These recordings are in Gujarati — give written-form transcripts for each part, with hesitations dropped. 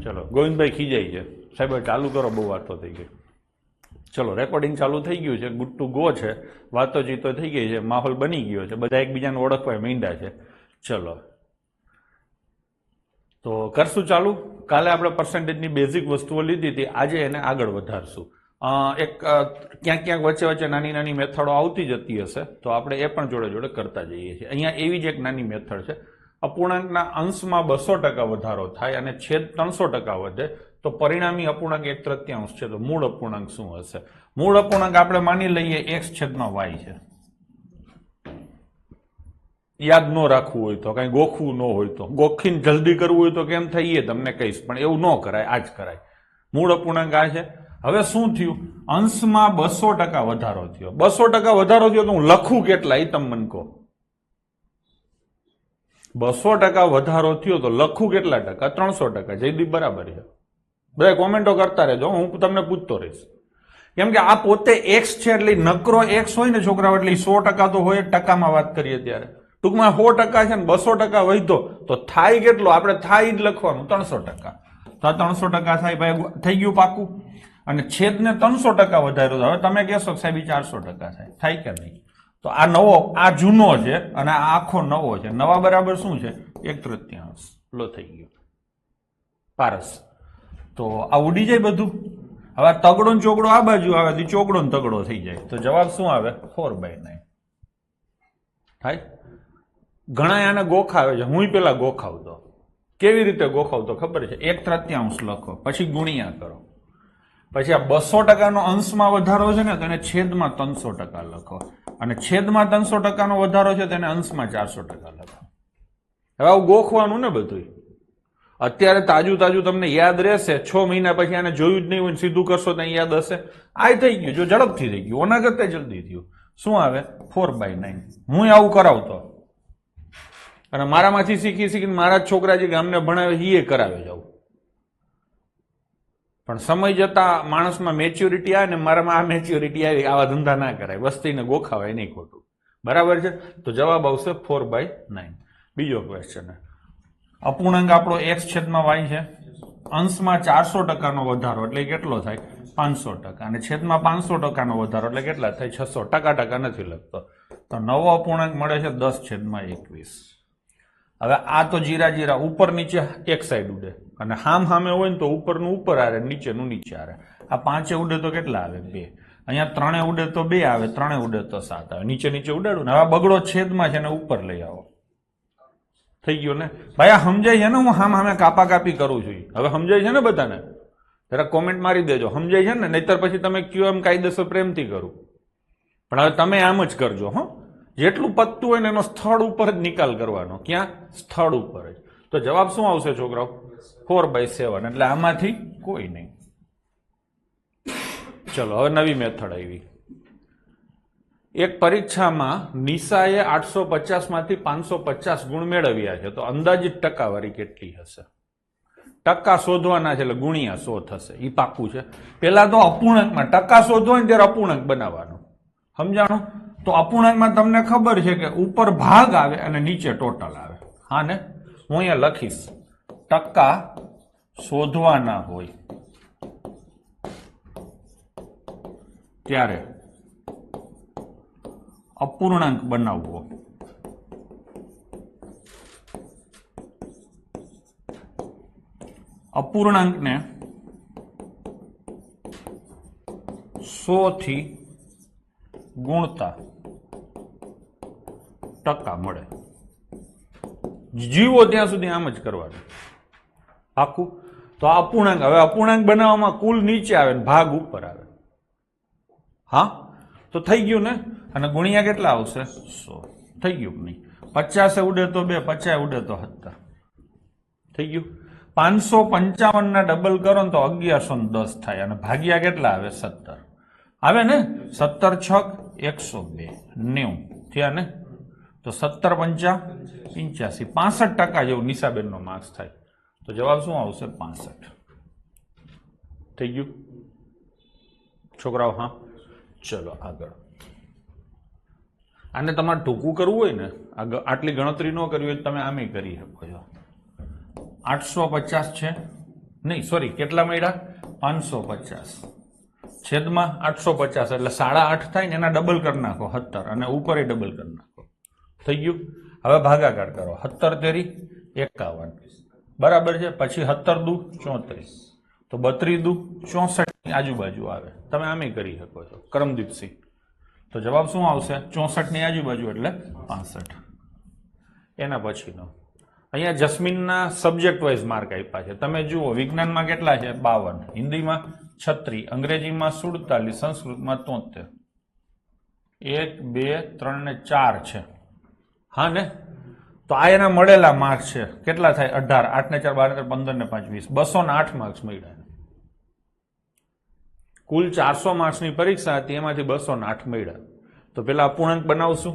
ચલો ગોવિંદભાઈ ખીજાઈ છે સાહેબ ચાલુ કરો, બહુ વાતો થઈ ગઈ. ચલો રેકોર્ડિંગ ચાલુ થઈ ગયું છે, ગુડ ટુ ગો છે, વાતોચીતો થઈ ગઈ છે, માહોલ બની ગયો છે, બધા એકબીજાને ઓળખવા માંડ્યા છે. ચલો તો કરશું ચાલુ. કાલે આપણે પર્સન્ટેજની બેઝિક વસ્તુઓ લીધી હતી, આજે એને આગળ વધારશું. એક ક્યાંક ક્યાંક વચ્ચે વચ્ચે નાની નાની મેથડો આવતી જતી હશે, તો આપણે એ પણ જોડે જોડે કરતા જઈએ છીએ. અહીંયા એવી જ એક નાની મેથડ છે, અપૂર્ણાંકના અંશમાં 200% વધારો થાય અને છેદ 300% વધે તો પરિણામી અપૂર્ણાંક 1/3 છે. તો મૂળ અપૂર્ણાંક શું હશે? મૂળ અપૂર્ણાંક આપણે માની લઈએ x/y છે. યાદ ન રાખવું હોય તો, કઈ ગોખવું ન હોય તો, ગોખીને જલ્દી કરવું હોય તો કેમ થાય એ તમને કહીશ, પણ એવું ન કરાય, આ જ કરાય. મૂળ અપૂર્ણાંક આ છે. હવે શું થયું? અંશમાં 200% વધારો થયો. 200% વધારો થયો તો હું લખું કેટલા એ તમે મને કહો. 200% વધારો થયો તો લખું કેટલા ટકા? 300%. જયદીપ બરાબર છે. બધા કોમેન્ટો કરતા રહેજો, હું તમને પૂછતો રહીશ. કેમ કે આ પોતે એક્સ છે, એટલે નકરો એક્સ હોય ને છોકરાઓ, એટલે 100% તો હોય. ટકામાં વાત કરીએ ત્યારે ટૂંકમાં 100% છે ને 200% વધ્યો તો થાય કેટલો? આપણે થાય જ લખવાનું 300%. તો 300% થાય ભાઈ, થઈ ગયું પાકું. અને છેદને 300% વધાર્યો. હવે તમે કહેશો સાહેબ 400% થાય કે નહીં? તો આ નવો, આ જૂનો છે અને આ આખો નવો છે. નવા બરાબર શું છે? 1/3 લો થઈ ગયો પારસ. તો આ ઉડી જાય બધું. હવે તગડો ને ચોગડો આ બાજુ આવે તો ચોગડો ને તગડો થઈ જાય. તો જવાબ શું આવે? 4/9 થાય. ઘણા આને ગોખાવે છે, હું પેલા ગોખાવતો. કેવી રીતે ગોખાવતો ખબર છે? 1/3 લખો, પછી ગુણ્યા કરો, પછી આ 200%નો અંશમાં વધારો છે ને તેને છેદમાં 300% લખો, અને છેદમાં 300%નો વધારો છે તેને અંશમાં 400% લખો. હવે આવું ગોખવાનું ને બધું. અત્યારે તાજું તાજું તમને યાદ રહેશે, 6 મહિના પછી આને જોયું જ નહીં હોય, સીધું કરશો તો યાદ હશે. આ થઈ ગયું, જો ઝડપથી થઈ ગયું, ઓના કરતા જલ્દી થયું. શું આવે? 4/9. હું આવું કરાવતો અને મારામાંથી શીખી શીખીને મારા જ છોકરા જે ગામને ભણાવે એ કરાવે જાવ. પણ સમય જતા માણસમાં મેચ્યોરિટી આવે ને, મારામાં આ મેચ્યોરિટી આવી, આવા ધંધા ના કરાય, વસ્તીને ગોખાવાય નહીં ખોટું. બરાબર છે? તો જવાબ આવશે 4/9. બીજો ક્વેશ્ચન, અપૂર્ણાંક આપણો x/y છે. અંશમાં 400%નો વધારો એટલે કેટલો થાય? 500%. અને છેદમાં 500%નો વધારો એટલે કેટલા થાય? 600. ટકા નથી લખતો. તો નવો અપૂર્ણાંક મળે છે 10/21. હવે આ તો જીરા જીરા ઉપર નીચે એક સાઈડ ઉડે, અને હામે હોય ને તો ઉપરનું ઉપર આવે, નીચેનું નીચે આવે. આ 5 ઉડે તો કેટલા આવે? 2. અહીંયા 3 ઉડે તો 2 આવે, 3 ઉડે તો 7 આવે. નીચે નીચે ઉડાડું ને. હવે બગડો છેદમાં છે ને ઉપર લઈ આવો. થઈ ગયો ને ભાઈ? આ સમજાય છે ને? હું હામે કાપા કાપી કરું છું. હવે સમજાય છે ને બધાને? જરા કોમેન્ટ મારી દેજો, સમજાય છે ને? નહીતર પછી તમે કયો એમ કાયદેસર પ્રેમથી કરું. પણ હવે તમે આમ જ કરજો. હો, જેટલું પત્તું હોય ને એનો સ્થળ ઉપર જ નિકાલ કરવાનો. ક્યાં? સ્થળ ઉપર જ. તો જવાબ શું આવશે છોકરાઓ? 4/7. એટલે આમાંથી કોઈ નહીં. ચલો હવે નવી મેથડ આવી. એક પરીક્ષામાં નિશાએ 850 માંથી 550 ગુણ મેળવ્યા છે, તો અંદાજિત ટકાવારી કેટલી હશે? ટકા શોધવાના છે એટલે ગુણ્યા 100 થશે. એ પાક્કું છે. પેલા તો અપૂર્ણાંકમાં ટકા શોધવા ને ત્યારે અપૂર્ણાંક બનાવવાનો. સમજાણું? તો અપૂર્ણાંકમાં તમને ખબર છે કે ઉપર ભાગ આવે અને નીચે ટોટલ આવે. હા ને? હું અહીંયા લખીશ, ટકા શોધવાના હોય ત્યારે અપૂર્ણાંક બનાવવો. અપૂર્ણાંકને 100 થી ગુણતા ટકા મળે. જીવો ત્યાં સુધી આમ જ કરવાનું. પાકું? તો આ અપૂર્ણાંક. હવે અપૂર્ણાંક બનાવવામાં કુલ નીચે આવે ને ભાગ ઉપર આવે. હા, તો થઈ ગયું ને? અને ગુણ્યા કેટલા આવશે? 100. થઈ ગયું નહીં? 50 ઉડે તો 2, 50 ઉડે તો 17. થઈ ગયું? 555 ના ડબલ કરો ને તો 1110 થાય, અને ભાગ્યા કેટલા આવે? 17 આવે ને? 17 6 102 90 થયા ને? તો 17 5 85, 65% જેવું નિશાબેનનો માર્ક્સ થાય. તો જવાબ શું આવશે? 65. થઈ ગયું છોકરાઓ? હા, ચલો આગળ. આને તમારે ટૂંકું કરવું હોય ને, આટલી ગણતરી ન કરવી હોય તમે આમે કરી શકો છો. 850 છે નહીં સોરી કેટલા મળ્યા 550 છેદમાં 850 એટલે 8.5 થાય ને એના ડબલ કરી નાખો 17 અને ઉપર ડબલ કરી નાખો થઈ ગયું હવે ભાગાકાર કરો 17 તેરી 51 બરાબર છે પછી 17 દુ 34 તો 32 દુ 64 ની આજુબાજુ આવે તમે આમે કરી શકો છો કરમદીપસિંહ તો જવાબ શું આવશે 64 ની આજુબાજુ એટલે 65 એના પછીનો અહીંયા જસ્મીનના સબ્જેક્ટ વાઇઝ માર્ક આપ્યા છે તમે જુઓ વિજ્ઞાનમાં કેટલા છે 52 હિન્દીમાં 36 અંગ્રેજીમાં 47 સંસ્કૃતમાં 73 1 2 3 ને 4 છે હા ને તો આ એના મળેલા માર્ક છે કેટલા થાય 18 8 ને 4 12 ને 15 ને 5 20 208 માર્ક્સ મળ્યા કુલ 400 માર્ક્સની પરીક્ષા હતી એમાંથી 208 મળ્યા તો પેલા અપૂર્ણાંક બનાવશું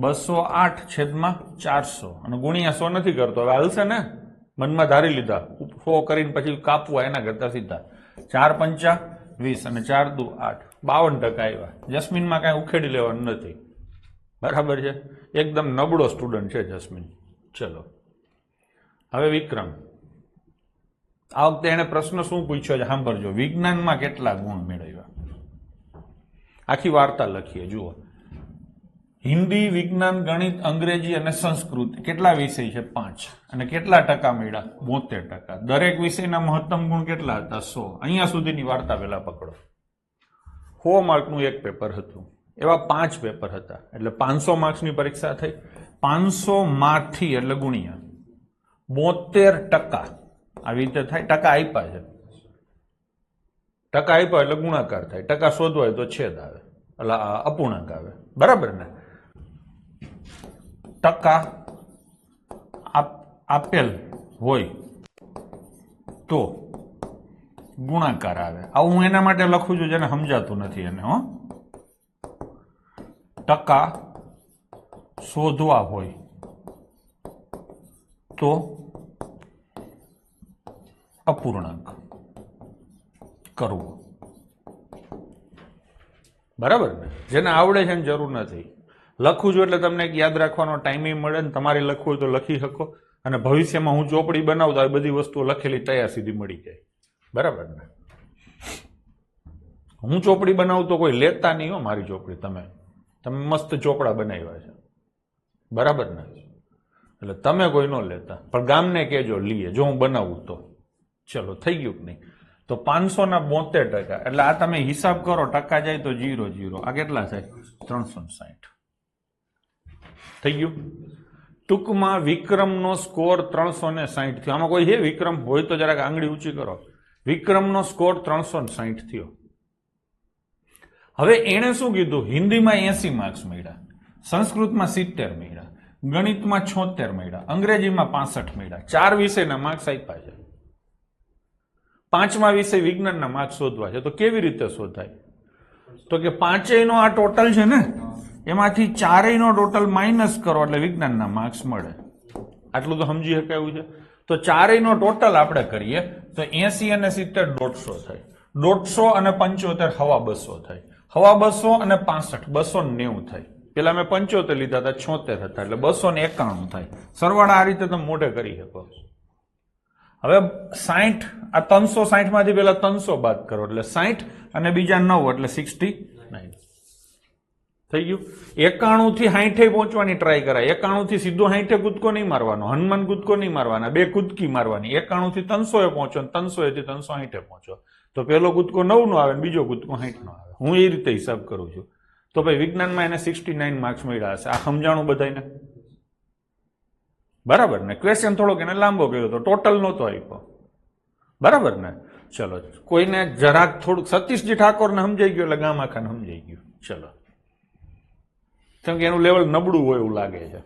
208 છેદમાં 400 અને ગુણ્યા 100 નથી કરતો હવે હાલશે ને મનમાં ધારી લીધા 100 કરીને પછી કાપવા એના કરતા સીધા 4 પંચા 20 અને 4 દુ 8 52% આવ્યા જસ્મીનમાં કાંઈ ઉખેડી લેવાનું નથી બરાબર છે એકદમ નબળો સ્ટુડન્ટ છે જસ્મીન ચલો હવે વિક્રમ આ વખતે એને પ્રશ્ન શું પૂછ્યો છે સાંભળજો વિજ્ઞાનમાં કેટલા ગુણ મેળવ્યા આખી વાર્તા લખીએ જુઓ હિન્દી વિજ્ઞાન ગણિત અંગ્રેજી અને સંસ્કૃત કેટલા વિષય છે 5 અને કેટલા ટકા મળ્યા 72% દરેક વિષયના મહત્તમ ગુણ કેટલા હતા 100 અહીંયા સુધીની વાર્તા પહેલા પકડો 100 માર્કનું એક પેપર હતું એવા 5 પેપર હતા એટલે 500 માર્ક્સની પરીક્ષા થઈ 500 માંથી એટલે ગુણ્યા 72% આવી રીતે થાય ટકા આપ્યા છે ટકા આપ્યા એટલે ગુણાકાર થાય ટકા શોધવાય તો છેદ આવે એટલે અપૂર્ણાંક આવે બરાબર ને ટકા આપેલ હોય તો ગુણાકાર આવે આવું હું એના માટે લખું છું જેને સમજાતું નથી એને હો ટકા શોધવા હોય તો અપૂર્ણાંક કરવો બરાબર ને જેને આવડે છે ને જરૂર નથી લખું છું એટલે તમને યાદ રાખવાનો ટાઈમ મળે ને તમારે લખવું હોય તો લખી શકો અને ભવિષ્યમાં હું ચોપડી બનાવતો આ બધી વસ્તુઓ લખેલી તૈયાર સીધી મળી જાય બરાબર ને હું ચોપડી બનાવતો કોઈ લેતા નહીં હો મારી ચોપડી તમે મસ્ત ચોપડા બનાવ્યા છે બરાબર ને એટલે તમે કોઈ ન લેતા પણ ગામને કહેજો લીએ જો હું બનાવું તો ચલો થઈ ગયું કે નહીં તો 572% એટલે આ તમે હિસાબ કરો ટકા જાય તો 0 આ કેટલા થાય 360 થઈ ગયું ટૂંકમાં વિક્રમનો સ્કોર 360 થયો આમાં કોઈ છે વિક્રમ હોય તો જરાક આંગળી ઊંચી કરો વિક્રમનો સ્કોર 360 થયો હવે એણે શું કીધું હિન્દીમાં 80 માર્ક્સ મળ્યા સંસ્કૃતમાં 70 મળ્યા ગણિતમાં 76 મળ્યા અંગ્રેજીમાં 65 મળ્યા 4 વિષયના માર્ક્સ આપ્યા છે 5મા વિષય વિજ્ઞાનના માર્ક્સ શોધવા છે તો કેવી રીતે શોધાય તો કે 5નો આ ટોટલ છે ને એમાંથી 4નો ટોટલ માઇનસ કરો એટલે વિજ્ઞાનના માર્ક્સ મળે આટલું તો સમજી શકાયું છે તો 4નો ટોટલ આપણે કરીએ તો 80 અને 70 150 થાય 150 અને 75 હવા 200 થાય હવા 200 અને 65 290 થાય પેલા મેં 75 લીધા હતા 76 હતા એટલે 291 થાય સરવાળા આ રીતે તમે મોઢે કરી શકો હવે 60 આ 360 માંથી પેલા 300 બાદ કરો એટલે 60 અને બીજા 9 એટલે 69 થઈ ગયું 91 થી 60 પહોંચવાની ટ્રાય કરાય 91 થી સીધો 60 કૂદકો નહીં મારવાનો હનુમાન કૂદકો નહીં મારવાના બે કૂદકી મારવાની 91 થી 300 પહોંચો 300 થી 360 પહોંચો તો પેલો કૂદકો 9 નો આવે ને બીજો કૂદકો 60 નો આવે હું એ રીતે હિસાબ કરું છું તો ભાઈ વિજ્ઞાનમાં એને 69 માર્ક્સ મળ્યા હશે આ સમજાણું બધાને બરાબર ને ક્વેશ્ચન થોડોક એને લાંબો કર્યો તો ટોટલ નહોતો આપ્યો બરાબર ને ચલો કોઈને જરાક થોડુંક સતીશજી ઠાકોરને સમજાઈ ગયું એટલે ગામ આખાને સમજાઈ ગયું ચલો કેમ કે એનું લેવલ નબળું હોય એવું લાગે છે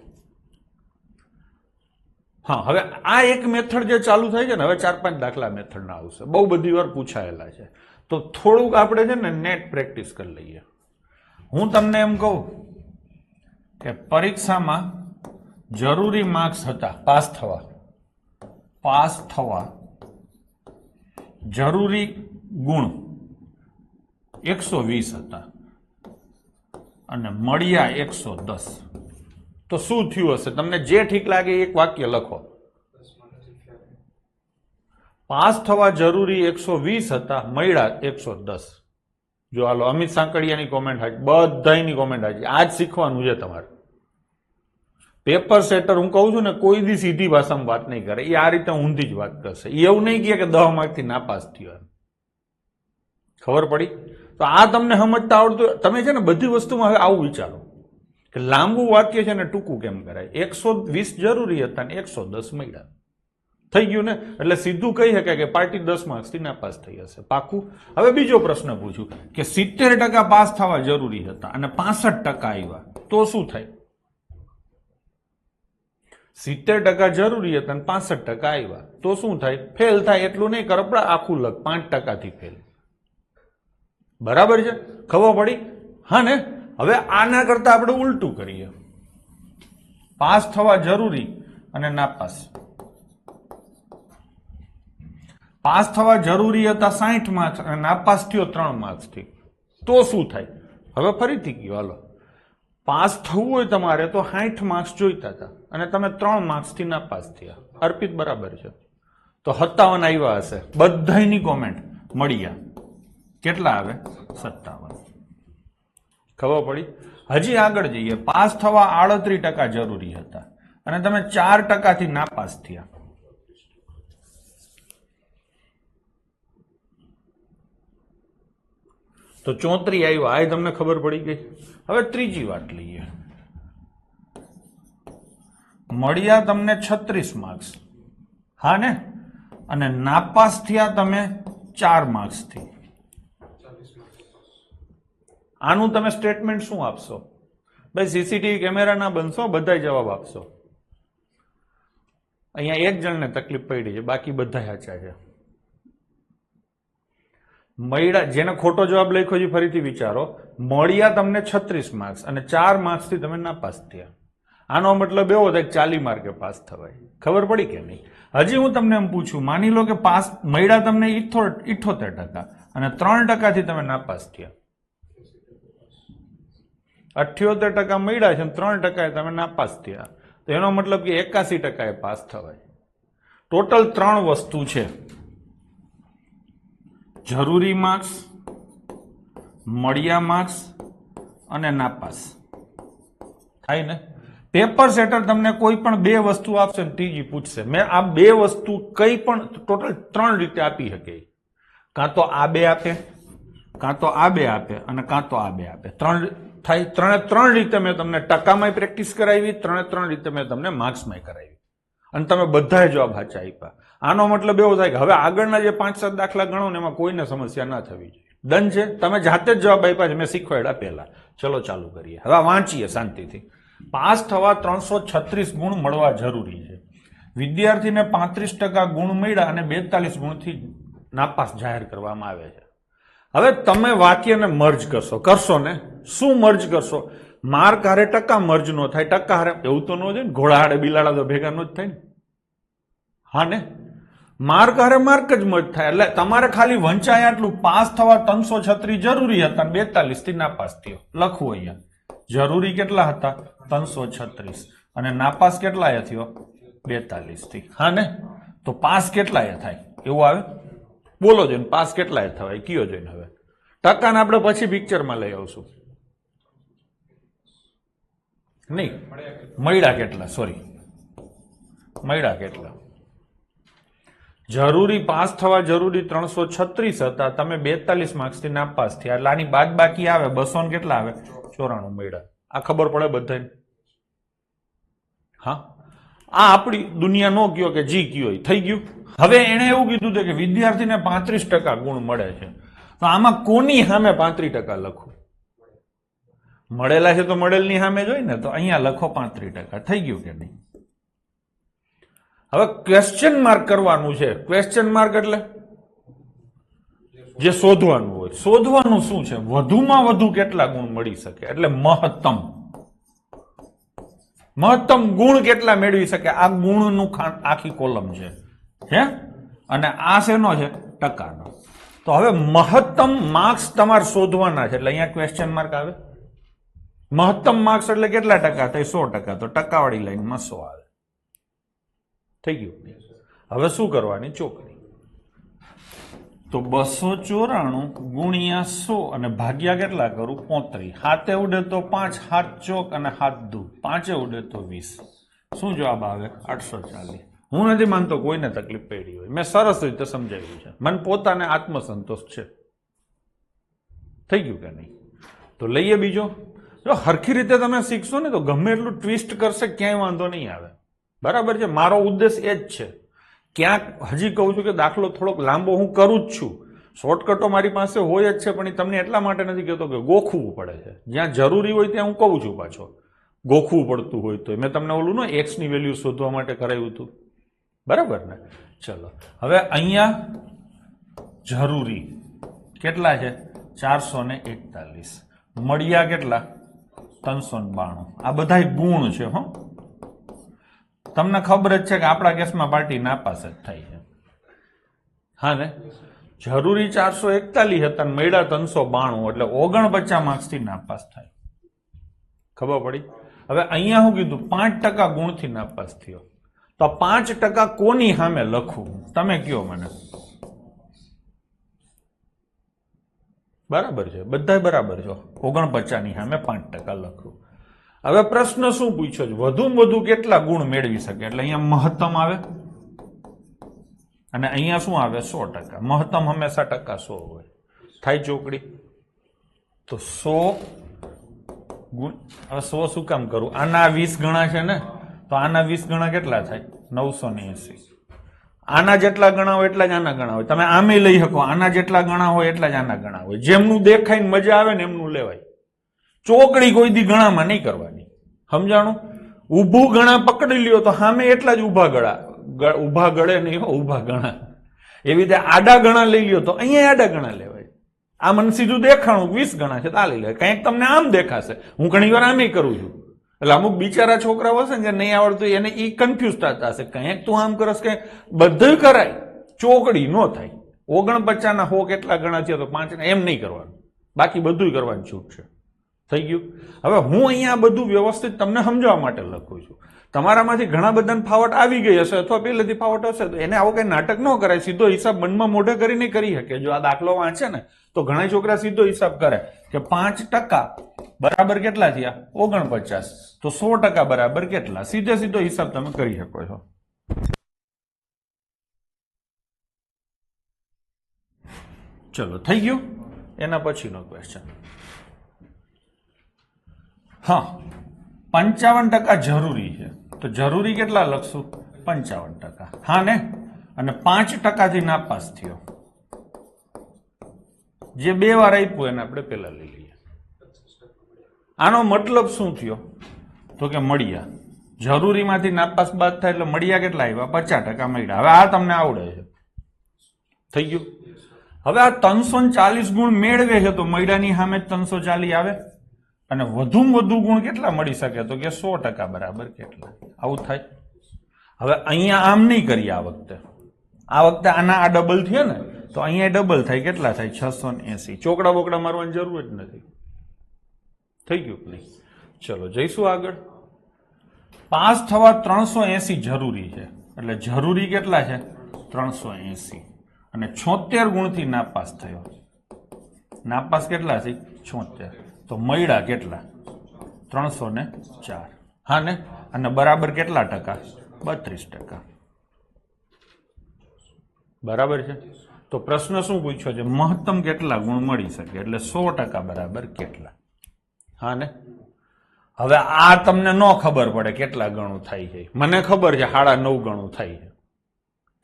હા હવે આ એક મેથડ જે ચાલુ થાય છે ને હવે 4-5 દાખલા મેથડના આવશે બહુ બધી વાર પૂછાયેલા છે તો થોડુંક આપણે છે ને નેટ પ્રેક્ટિસ કરી લઈએ હું તમને એમ કહું કે પરીક્ષામાં જરૂરી માર્ક્સ હતા પાસ થવા જરૂરી ગુણ 120 હતા અને મળ્યા 110 તો શું થયું હશે તમને જે ઠીક લાગે એક વાક્ય લખો પાસ થવા જરૂરી 120 હતા, મળ્યા 110. જો હાલો અમિત સાંકળિયાની કોમેન્ટ હાજી, બધાની કોમેન્ટ હાજી. આજ શીખવાનું છે તમારે. પેપર સેટર હું કહું છું ને, કોઈ દી સીધી ભાષામાં વાત નહીં કરે, એ આ રીતે ઊંધી જ વાત કરશે. એ એવું નહીં કહે કે 10 માર્કથી નાપાસ થયો. ખબર પડી? તો આ તમને સમજતા આવડતું. તમે છે ને બધી વસ્તુમાં હવે આવું વિચારો કે લાંબુ વાક્ય છે ને ટૂંકું કેમ કરાય. 120 જરૂરી હતા ને 110 મળ્યા, થઈ ગયું ને. એટલે સીધું કહી શકાય કે પાર્ટી 10 માર્ક્સથી નાપાસ થઈ હશે. પાકું? હવે બીજો પ્રશ્ન પૂછું કે 70% પાસ થવા જરૂરી હતા અને 65% આવ્યા તો શું થાય? 70% જરૂરી હતા અને 65% આવ્યા તો શું થાય? ફેલ થાય. એટલું નહીં કર, આખું લગ 5%થી ફેલ. બરાબર છે? ખબર પડી? હા ને. હવે આના કરતા આપણે ઉલટું કરીએ. પાસ થવા જરૂરી અને નાપાસ. પાસ થવા જરૂરી હતા 60 માર્ક્સ અને નાપાસ થયો 3 માર્ક્સથી તો શું થાય? હવે ફરીથી કયો હાલો. પાસ થવું હોય તમારે તો 60 માર્ક્સ જોઈતા હતા અને તમે 3 માર્ક્સથી નાપાસ થયા. અર્પિત બરાબર છે? તો 57 આવ્યા હશે. બધાની કોમેન્ટ મળ્યા. કેટલા આવે? 57. ખબર પડી? હજી આગળ જઈએ. પાસ થવા 38% જરૂરી હતા અને તમે 4%થી નાપાસ થયા. તો 34 આવ્યા. આ તમને ખબર પડી ગઈ. હવે ત્રીજી વાત લઈએ. મળ્યા તમને 36 માર્ક્સ, હા ને, અને નાપાસ થયા તમે 4 માર્ક્સથી. આનું તમે સ્ટેટમેન્ટ શું આપશો? ભાઈ સીસીટીવી કેમેરા ના બનશો, બધા જવાબ આપશો. અહીંયા એક જણને તકલીફ પડી છે, બાકી બધા સાચા છે. મળ્યા, જેને ખોટો જવાબ લખ્યો છે ફરીથી વિચારો. મળ્યા તમને 36 માર્ક્સ અને 4 માર્ક્સથી તમે નાપાસ થયા. આનો મતલબ એવો થાય કે 40 માર્કે પાસ થવાય. ખબર પડી કે નહીં? હજી હું તમને એમ પૂછું, માની લો કે પાસ મળ્યા તમને 78% અને 3%થી તમે નાપાસ થયા. 78% મળ્યા છે 3% તમે નાપાસ થયા, તો એનો મતલબ કે 81% પાસ થવાય. ટોટલ 3 વસ્તુ છે: જરૂરી માર્ક્સ, મળ્યા માર્ક્સ અને નાપાસ. થાય ને? પેપર સેટર તમને કોઈ પણ 2 વસ્તુ આપશે ને ત્રીજી પૂછશે. મેં આ 2 વસ્તુ કઈ પણ ટોટલ 3 રીતે આપી શકે. કાં તો આ 2 આપે, કાં તો આ 2 આપે અને કાં તો આ 2 આપે. 3 થાય. 3 રીતે મેં તમને ટકામાં પ્રેક્ટિસ કરાવી, 3 રીતે મેં તમને માર્ક્સમાં કરાવી અને તમે બધા જવાબ સાચા આપ્યા. આનો મતલબ એવો થાય કે હવે આગળના જે 5-7 દાખલા ગણો ને એમાં કોઈને સમસ્યા ના થવી જોઈએ. ડન છે? તમે જાતે જ જવાબ આપ્યા છે, મેં શીખવાડ્યા પહેલા. ચલો ચાલુ કરીએ. હવે વાંચીએ શાંતિથી. પાસ થવા 336 ગુણ મળવા જરૂરી છે. વિદ્યાર્થીને 35% ગુણ મળ્યા અને 42 ગુણથી નાપાસ જાહેર કરવામાં આવે છે. હવે તમે વાક્યને મર્જ કરશો ને? શું મર્જ કરશો? માર્ક હારે ટકા મર્જ નો થાય. ટકા હારે એવું તો ન હોય ને, ઘોડા હારે બિલાડા તો ભેગા નો જ થાય ને. હા ને? માર્ક હારે માર્ક જ મર્જ થાય. એટલે તમારે ખાલી વંચાય આટલું, પાસ થવા 336 જરૂરી હતા અને 42 થી નાપાસ થયો. લખવું અહીંયા. જરૂરી કેટલા હતા? 336 અને નાપાસ કેટલા થયો? 42 થી. હા ને? તો પાસ કેટલા થાય એવું આવે? બોલો જોઈને પાસ કેટલા થવાય કયો જોઈને. હવે ટકાને આપણે પછી પિક્ચરમાં લઈ આવશું. નહીં, મળ્યા કેટલા? સોરી, મળ્યા કેટલા? જરૂરી પાસ થવા જરૂરી 336 હતા, તમે 42 માર્ક્સથી નાપાસ થયા. એટલે આની બાદ બાકી આવે 200 ને કેટલા આવે? 94 મળ્યા. આ ખબર પડે બધાને? હા, આ આપણી દુનિયા નો કયો કે જી કયો થઈ ગયું. હવે એને એવું કીધું કે વિદ્યાર્થીને 35% ગુણ મળે છે, તો આમાં કોની સામે 35% લખું? મળેલા છે તો મળેલની સામે જોઈ ને, તો અહીંયા લખો 35%. થઈ ગયું કે નહીં? હવે ક્વેશ્ચન માર્ક કરવાનું છે. ક્વેશ્ચન માર્ક એટલે જે શોધવાનું હોય. શોધવાનું શું છે? વધુમાં વધુ કેટલા ગુણ મળી શકે, એટલે મહત્તમ. મહત્તમ ગુણ કેટલા મેળવી શકે, આ ગુણનું આખી કોલમ છે. હે? અને આ શેનો છે? ટકાનો. તો હવે મહત્તમ માર્ક્સ તમારે શોધવાના છે, એટલે અહીંયા ક્વેશ્ચન માર્ક આવે. મહત્તમ માર્ક્સ એટલે કેટલા ટકા થાય? 100%. તો ટકાવાળી લાઈનમાં 100 આવે. થઈ ગયું. હવે શું કરવાની? ચોકડી. તો 294 ગુણ્યા 100 અને ભાગ્યા કેટલા કરું 35. હાથે ઉડે તો 5, હાથ ચોક અને હાથ દુ 5 ઉડે તો 20. શું જવાબ આવે 840. હું નથી માનતો કોઈને તકલીફ પડી હોય, મેં સરસ રીતે સમજાવ્યું છે, મને પોતાને આત્મસંતોષ છે. થઈ ગયું કે નહીં? તો લઈએ બીજો. જો હરખી રીતે તમે શીખશો ને તો ગમે એટલું ટ્વિસ્ટ કરશે ક્યાંય વાંધો નહીં આવે. બરાબર છે? મારો ઉદ્દેશ એ જ છે. ક્યાંક હજી કહું છું કે દાખલો થોડોક લાંબો હું કરું જ છું, શોર્ટકટો મારી પાસે હોય જ છે, પણ એ તમને એટલા માટે નથી કહેતો કે ગોખવું પડે છે. જ્યાં જરૂરી હોય ત્યાં હું કહું છું પાછો ગોખવું પડતું હોય તો. મેં તમને ઓલું ને એક્સ ની વેલ્યુ શોધવા માટે કરાવ્યું હતું, બરાબર ને? ચલો હવે અહીંયા જરૂરી કેટલા છે 441, મળ્યા કેટલા 392. આ બધા ગુણ છે. હો, તમને ખબર જ છે કે આપણા કેસમાં પાર્ટી નાપાસ જ થાય છે. હા ને? જરૂરી 441 હતા ને મળ્યા 392, એટલે 49 માર્ક્સથી નાપાસ થાય. ખબર પડી? હવે અહીંયા શું કીધું 5% ગુણથી નાપાસ થયો. તો 5% કોની સામે લખવું તમે કયો મને? બરાબર છે, બધા બરાબર છો. 49 ની સામે 5% લખવું. હવે પ્રશ્ન શું પૂછ્યો છે? વધુમાં વધુ કેટલા ગુણ મેળવી શકે? એટલે અહીંયા મહત્તમ આવે અને અહીંયા શું આવે 100%. મહત્તમ હંમેશા ટકા 100 હોય. થાય ચોકડી? તો 100 ગુણ. હવે 100 શું કામ કરું? આના 20 ગણા છે ને, તો આના 20 ગણા કેટલા થાય 980. આના જેટલા ગણા હોય એટલા જ આના ગણા હોય. તમે આમે લઈ શકો, આના જેટલા ગણા હોય એટલા જ આના ગણા હોય. જેમનું દેખાય ને મજા આવે ને એમનું લેવાય. ચોકડી કોઈ દી ગણામાં નહીં કરવાની. સમજાણું? ઊભું ગણા પકડી લ્યો તો સામે એટલા જ ઊભા ગળા, ઊભા ગળે નહીં, ઊભા ગણા. એવી રીતે આડા ગણા લઈ લ્યો તો અહીંયા આડા ગણા લેવાય. આ મને સીધું દેખાણું 20 ગણા છે તો આ લઈ લેવાય. કંઈક તમને આમ દેખાશે, હું ઘણી વાર આમે કરું છું. એટલે અમુક બિચારા છોકરાઓ હશે ને જે નહીં આવડતું એને એ કન્ફ્યુઝ થતા હશે, કંઈક તું આમ કરસ કે બધું કરાય, ચોકડી ન થાય. 49 ના 100 કેટલા ગણા થયા તો 5 ના, એમ નહીં કરવાનું. બાકી બધું કરવાની છૂટ છે. થઈ ગયું? હવે હું અહીંયા બધું વ્યવસ્થિત તમને સમજાવવા માટે લખું છું. તમારામાંથી ઘણા બધાને ફાવટ આવી ગઈ હશે અથવા પહેલેથી ફાવટ હશે તો એને આવો કઈ નાટક ન કરાય. સીધો હિસાબ મનમાં મોઢે કરીને કરી શકે. જો આ દાખલો વાંચે ને તો ઘણા છોકરા સીધો હિસાબ કરે કે 5% બરાબર કેટલા થયા 49, તો 100% બરાબર કેટલા? સીધે સીધો હિસાબ તમે કરી શકો છો. ચલો થઈ ગયું. એના પછીનો ક્વેશ્ચન. હા, 55% જરૂરી છે તો જરૂરી કેટલા લખશું 55%. હા ને? અને 5% થી નાપાસ થયો. જે 2 વાર આપ્યું એને આપણે પેલા લઈ લઈએ. આનો મતલબ શું થયો? તો કે મળ્યા. જરૂરીમાંથી નાપાસ બાદ થાય એટલે મળ્યા કેટલા આવ્યા 50% મળ્યા. હવે આ તમને આવડે છે. થઈ ગયું? હવે આ 340 ગુણ મેળવે છે તો મળ્યાની સામે 340 આવે. અને વધુમાં વધુ ગુણ કેટલા મળી શકે? તો કે 100% બરાબર કેટલા? આવું થાય. હવે અહીંયા આમ નહીં કરીએ આ વખતે. આ વખતે આના આ ડબલ થયો ને તો અહીંયા ડબલ થાય. કેટલા થાય 680. ચોકડા બોકડા મારવાની જરૂર જ નથી. થઈ ગયું નહીં? ચલો જઈશું આગળ. પાસ થવા 380 જરૂરી છે. એટલે જરૂરી કેટલા છે 380. અને 76 ગુણથી નાપાસ થયો. નાપાસ કેટલા છે 76. તો મળ્યા કેટલા 304. હા ને? અને બરાબર કેટલા ટકા 32%. બરાબર છે? તો પ્રશ્ન શું પૂછ્યો છે? મહત્તમ કેટલા ગુણ મળી શકે? એટલે 100% બરાબર કેટલા? હા ને? હવે આ તમને ન ખબર પડે કેટલા ગણું થાય છે. મને ખબર છે 9.5 ગણું થાય છે,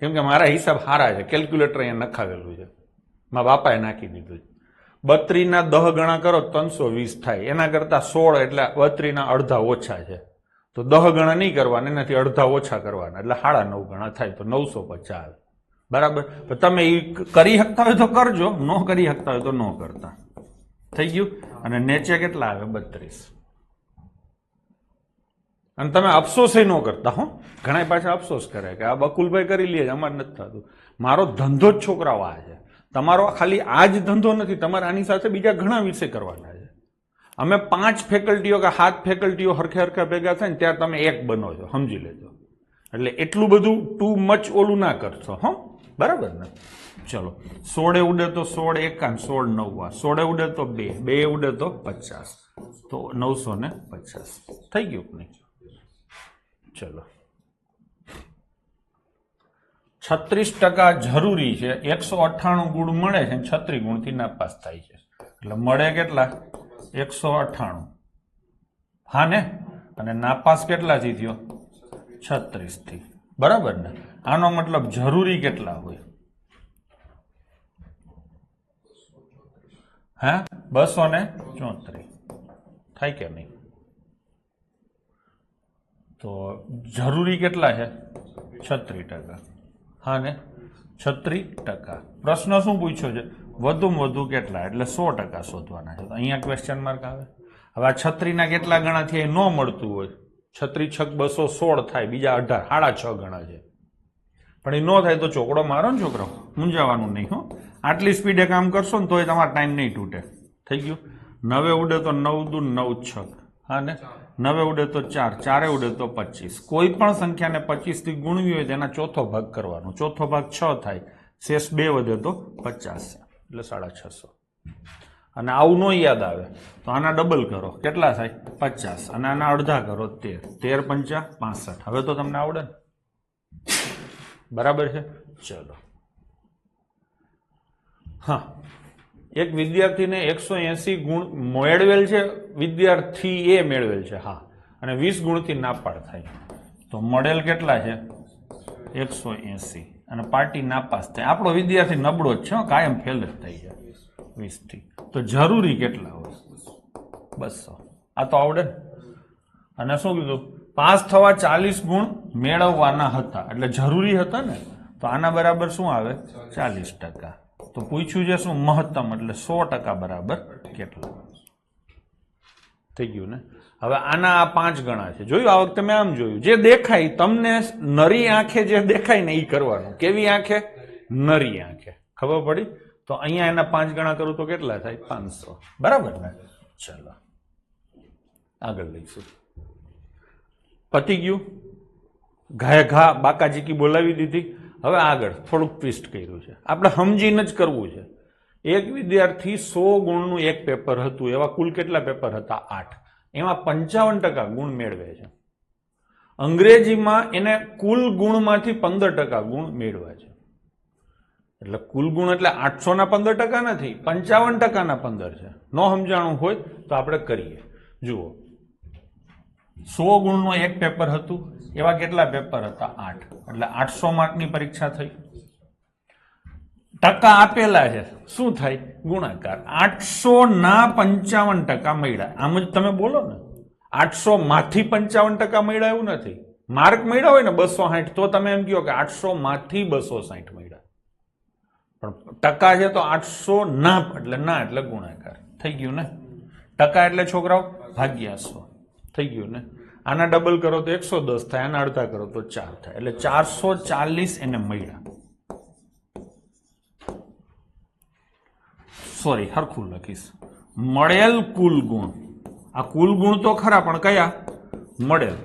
કેમ કે મારા હિસાબ સારા છે. કેલ્ક્યુલેટર અહીંયા નખાવેલું છે, મારા બાપાએ નાખી દીધું છે. 32 ના 10 ગણા કરો 320 થાય. એના કરતા 16 એટલે 32 ના અડધા ઓછા છે, તો 10 ગણા નહીં કરવાના, એનાથી અડધા ઓછા કરવાના, એટલે 9.5 ગણા થાય, તો 950. બરાબર? તમે એ કરી શકતા હોય તો કરજો, ન કરી શકતા હોય તો ન કરતા. થઈ ગયું? અને નીચે કેટલા આવે 32. અને તમે અફસોસ ન કરતા. હો, ઘણા પાછા અફસોસ કરે કે આ બકુલભાઈ કરી લે, અમારે નથી થતું. મારો ધંધો જ છોકરાઓ આ છે. તમારો ખાલી આ જ ધંધો નથી, તમારે આની સાથે બીજા ઘણા વિષય કરવાના છે. અમે 5 ફેકલ્ટીઓ કે 7 ફેકલ્ટીઓ હરખે ભેગા થાય ને ત્યારે તમે એક બનો છો, સમજી લેજો. એટલે એટલું બધું ટુ મચ ઓલું ના કરશો. હો, બરાબર ને? ચલો 16 ઉડે તો 16 એકાન 16 નવા, 16 ઉડે તો 2, 2 ઉડે તો 50, તો 950 થઈ ગયું કે નહીં? ચલો 36% જરૂરી છે, 198 ગુણ મળે છે, 36 ગુણથી નાપાસ થાય છે, એટલે મળે કેટલા? 198. હા ને? અને નાપાસ કેટલાથી થયો? 36 થી. બરાબર ને? આનો મતલબ જરૂરી કેટલા હોય? હા, 234 થાય કે નહીં? તો જરૂરી કેટલા છે? 36%. હા ને? 36%. પ્રશ્ન શું પૂછ્યો છે? વધુમાં વધુ કેટલા, એટલે 100% શોધવાના છે. તો અહીંયા ક્વેશ્ચન માર્ક આવે. હવે આ 36 ના કેટલા ગણા થયા ન મળતું હોય, 36 છક 216 થાય, બીજા 18 6.5 ગણા છે, પણ એ ન થાય તો ચોકડો મારો ને છોકરો, મૂંઝાવાનું નહીં. હો, આટલી સ્પીડે કામ કરશો ને તોય તમારો ટાઈમ નહીં તૂટે. થઈ ગયું? 9 ઉડે તો 9 દુ 9 6. હા ને? 9 ઉડે તો 4, 4 ઉડે તો 25. કોઈ પણ સંખ્યાને 25 થી ગુણવી હોય તેના ચોથો ભાગ કરવાનો. ચોથો ભાગ 6 થાય, શેષ 2 વધે તો 50, એટલે 650. અને આવું ન યાદ આવે તો આના ડબલ કરો, કેટલા થાય? 50. અને આના અડધા કરો, 13. 13 પંચા 65. હવે તો તમને આવડે ને? બરાબર છે? ચલો. હા, એક વિદ્યાર્થીને 180 ગુણ મેળવેલ છે, વિદ્યાર્થી એ મેળવેલ છે. હા, અને 20 ગુણથી નાપાડ થાય, તો મળેલ કેટલા છે? 180. અને પાર્ટી નાપાસ થાય. આપણો વિદ્યાર્થી નબળો જ છે, કાયમ ફેલ જ થાય છે 20 થી. તો જરૂરી કેટલા હોય? 200. આ તો આવડે ને? અને શું કીધું? પાસ થવા 40 ગુણ મેળવવાના હતા, એટલે જરૂરી હતા ને, તો આના બરાબર શું આવે? 40%. તો પૂછ્યું છે શું? મહત્તમ, એટલે 100% બરાબર કેટલા? થઈ ગયું ને? હવે આના આ 5 ગણા છે. જોયું? આ વખતે મેં આમ જોયું, જે દેખાય તમને નરી આંખે જે દેખાય ને એ કરવાનું. કેવી આંખે? નરી આંખે. ખબર પડી? તો અહીંયા એના 5 ગણા કરું તો કેટલા થાય? 500. બરાબર ને? ચલો આગળ લઈશું. પતી ગયું? ઘાય ઘા બાકાજીકી બોલાવી દીધી. હવે આગળ થોડુંક ટ્વિસ્ટ કર્યું છે, આપણે સમજીને જ કરવું છે. એક વિદ્યાર્થી 100 ગુણનું એક પેપર હતું, એવા કુલ કેટલા પેપર હતા? 8. એમાં 55% ગુણ મેળવે છે. અંગ્રેજીમાં એને કુલ ગુણમાંથી 15% ગુણ મેળવ્યા છે. એટલે કુલ ગુણ એટલે 800 ના 15% નથી, 55% ના 15 છે. ન સમજાણું હોય તો આપણે કરીએ. જુઓ, 100 ગુણનું એક પેપર હતું, એવા કેટલા પેપર હતા? 8. એટલે 800 માર્કની પરીક્ષા થઈ. ટકા આપેલા છે, શું થાય? ગુણાકાર. 800 ના 55% મળ્યા. આમ જ તમે બોલો ને, 800 માંથી 55% મળ્યા એવું નથી. માર્ક મળ્યા હોય ને 260, તો તમે એમ કહો કે 800 માંથી 260 મળ્યા. પણ ટકા છે તો 800 ના, એટલે ના એટલે ગુણાકાર. થઈ ગયું ને? ટકા એટલે છોકરાઓ ભાગ્યા 100. થઈ ગયું ને? આના ડબલ કરો તો 110 થાય, આના અડધા કરો તો 4 થાય, એટલે 440 એને મળ્યા. સોરી, હરખું લખીશ. મળેલ કુલ ગુણ. આ કુલ ગુણ તો ખરા, પણ કયા? મળેલ.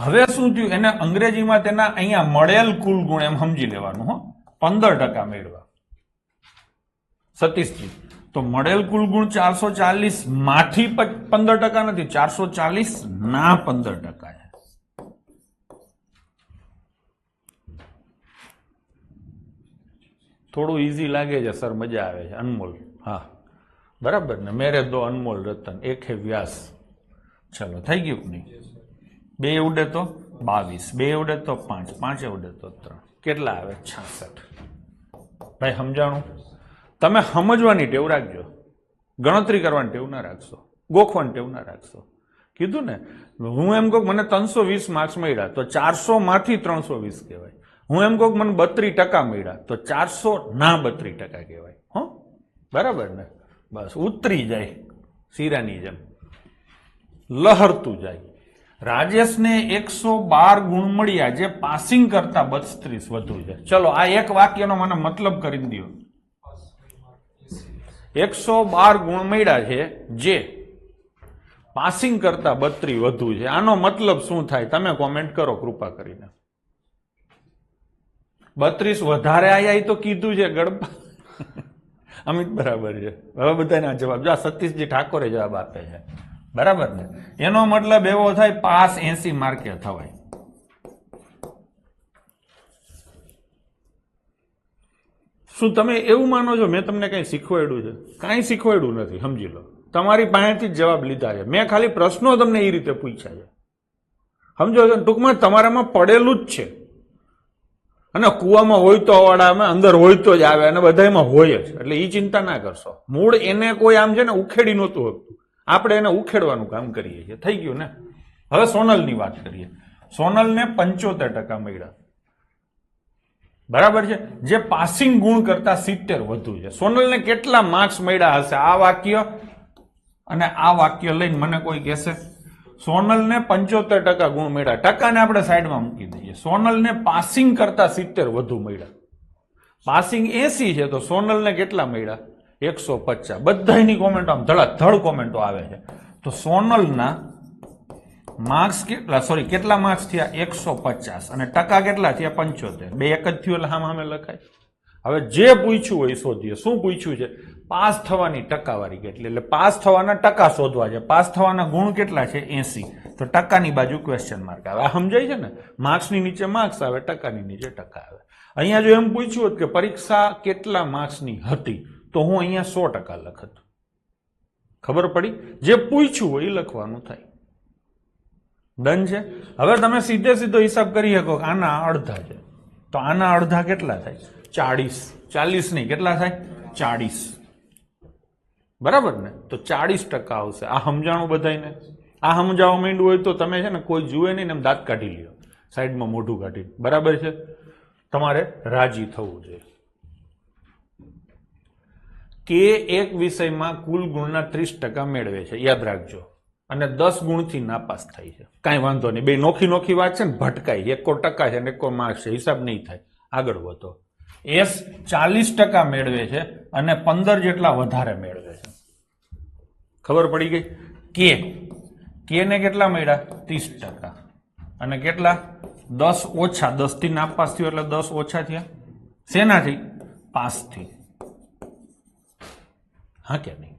હવે શું થયું? એને અંગ્રેજીમાં તેના અહીંયા મળેલ કુલ ગુણ એમ સમજી લેવાનું. હો, 15% મેળવા. સતીશજી, તો મળેલ કુલ ગુણ 440 માંથી 15% નથી, 440 ના 15% છે. થોડું ઈઝી લાગે છે સર, મજા આવે છે. અનમોલ, હા બરાબર ને? મેરે દો અનમોલ રતન, એક હે વ્યાસ. ચલો થઈ ગયું નહીં? 2 ઉડે તો 22, 2 ઉડે તો 5, 5 ઉડે તો 3, કેટલા આવે? 66. ભાઈ સમજાણું? તમે સમજવાની ટેવ રાખજો, ગણતરી કરવાની ટેવ ના રાખશો, ગોખવાની ટેવ ના રાખશો. કીધું ને, હું એમ કહું મને 320 માર્ક્સ મળ્યા તો 400 માંથી 320 કહેવાય. હું એમ કહું મને 32% મળ્યા તો 400 ના 32% કહેવાય. હો, બરાબર ને? બસ ઉતરી જાય શીરાની જેમ, લહરતું જાય. રાજેશને 112 ગુણ મળ્યા, જે પાસિંગ કરતા 32 વધુ છે. ચલો આ એક વાક્યનો મને મતલબ કરી દો. 112 ગુણ મળ્યા છે, જે પાસિંગ કરતા 32 વધુ છે. આનો મતલબ શું થાય? તમે કોમેન્ટ કરો કૃપા કરીને. 32 વધારે આયા એ તો કીધું છે ગડપા. અમિત બરાબર છે. હવે બધાના જવાબ જો સતીશજી ઠાકોરે જવાબ આપે છે. બરાબર ને? એનો મતલબ એવો થાય પાસ 80 માર્કે થવાય. શું તમે એવું માનો છો મેં તમને કઈ શીખવાડ્યું છે? કાંઈ શીખવાડ્યું નથી. સમજી લો, તમારી પાસેથી જ જવાબ લીધા છે. મેં ખાલી પ્રશ્નો તમને એ રીતે પૂછ્યા છે. સમજો છો? ટૂંકમાં તમારામાં પડેલું જ છે. અને કુવામાં હોય તો અવાડામાં, અંદર હોય તો જ આવે, અને બધામાં હોય જ. એટલે એ ચિંતા ના કરશો. મૂળ એને કોઈ આમ છે ને ઉખેડી નહોતું શકતું. આપણે એને ઉખેડવાનું કામ કરીએ છીએ. થઈ ગયું ને? હવે સોનલની વાત કરીએ. સોનલને 75% મળ્યા. બરાબર છે? જે પાસિંગ ગુણ કરતા 70 વધુ છે. સોનલને કેટલા માર્ક્સ મળ્યા હશે? આ વાક્ય અને આ વાક્ય લઈને મને કોઈ કહેશે? સોનલને 75% ગુણ મળ્યા. ટકાને આપણે સાઈડમાં મૂકી દઈએ. સોનલને પાસિંગ કરતા 70 વધુ મળ્યા. પાસિંગ 80 છે તો સોનલને કેટલા મળ્યા? 150. બધાની કોમેન્ટો આમ ધડાધડ કોમેન્ટો આવે છે. તો સોનલના માર્ક્સ કેટલા, સોરી કેટલા માર્ક્સ થયા? 150. અને ટકા કેટલા થયા? 75. બે એક જ થયું એટલે સામે લખાય. હવે જે પૂછ્યું હોય શોધીએ. શું પૂછ્યું છે? પાસ થવાની ટકાવારી કેટલી, એટલે પાસ થવાના ટકા શોધવા છે. પાસ થવાના ગુણ કેટલા છે? 80. તો ટકાની બાજુ ક્વેશ્ચન માર્ક આવે. આ સમજાય છે ને? માર્ક્સની નીચે માર્ક્સ આવે, ટકાની નીચે ટકા આવે. અહીંયા જો એમ પૂછ્યું હોત કે પરીક્ષા કેટલા માર્ક્સની હતી, તો હું અહીંયા 100% લખત. ખબર પડી? જે પૂછ્યું હોય એ લખવાનું થાય. ડન છે? હવે તમે સીધો હિસાબ કરી શકો કે આના અડધા છે, તો આના અડધા કેટલા થાય? 40. 40 નહીં, કેટલા થાય? 40. બરાબર ને? તો 40% આવશે. આ સમજાણું બધાને? આ સમજાવવા માંડ્યું હોય તો તમે છે ને કોઈ જુએ નહીં ને એમ દાંત કાઢી લ્યો, સાઈડમાં મોઢું કાઢી. બરાબર છે? તમારે રાજી થવું જોઈએ. કે એક વિષયમાં કુલ ગુણના 30% મેળવે છે, યાદ રાખજો, અને 10 ગુણથી નાપાસ થાય છે. કાંઈ વાંધો નહીં, બે નોખી વાત છે ને, ભટકાય. 1% છે ને 1 માર્ક્સ છે, હિસાબ નહીં થાય. આગળ વધો. એસ 40% મેળવે છે અને 15 જેટલા વધારે મેળવે છે. ખબર પડી ગઈ? કે ને કેટલા મળ્યા? 30%. અને કેટલા? 10 ઓછા. 10 થી નાપાસ થયો એટલે 10 ઓછા થયા. શેનાથી? પાસથી. હા કે નહીં?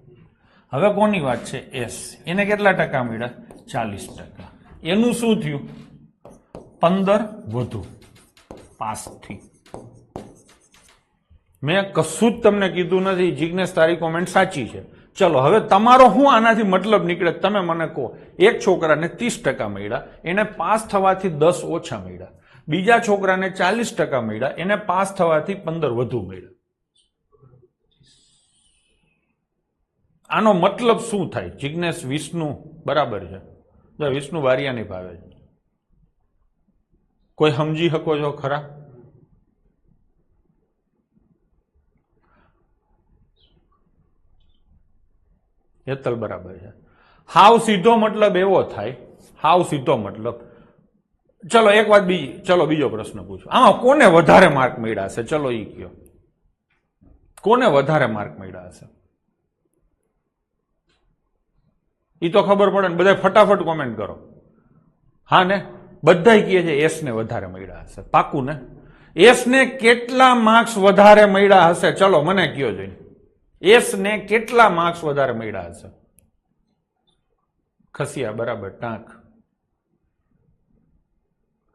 હવે કોની વાત છે? એસ. એને કેટલા ટકા મળ્યા? 40%. એનું શું થયું? 15 વધુ પાસથી. મેં કશું જ તમને કીધું નથી. જિજ્ઞેશ, તારી કોમેન્ટ સાચી છે. ચલો, હવે તમારો શું આનાથી મતલબ નીકળે તમે મને કહો. એક છોકરાને 30% મળ્યા, એને પાસ થવાથી 10 ઓછા મળ્યા. બીજા છોકરાને 40% મળ્યા, એને પાસ થવાથી 15 વધુ મળ્યા. આનો મતલબ શું થાય? જિજ્ઞેશ, વિષ્ણુ બરાબર છે. વિષ્ણુ વારિયાની ભાવે છે. કોઈ સમજી શકો છો ખરા? હેતલ બરાબર છે. હાવ સીધો મતલબ એવો થાય, હાવ સીધો મતલબ. ચલો એક વાત બીજી, ચલો બીજો પ્રશ્ન પૂછો. આમાં કોને વધારે માર્ક મળ્યા હશે? ચલો ઈ કયો, કોને વધારે માર્ક મળ્યા હશે? ઈ તો ખબર પડે ને. બધા ફટાફટ કોમેન્ટ કરો. હા ને? બધા કહે છે એસ ને વધારે મળ્યા હશે. પાકું ને? એસ ને કેટલા માર્ક્સ વધારે મળ્યા હશે? ચલો મને કયો જોઈ. એસ ને કેટલા માર્ક્સ વધારે મળ્યા હશે? ખસિયા બરાબર, ટાંક.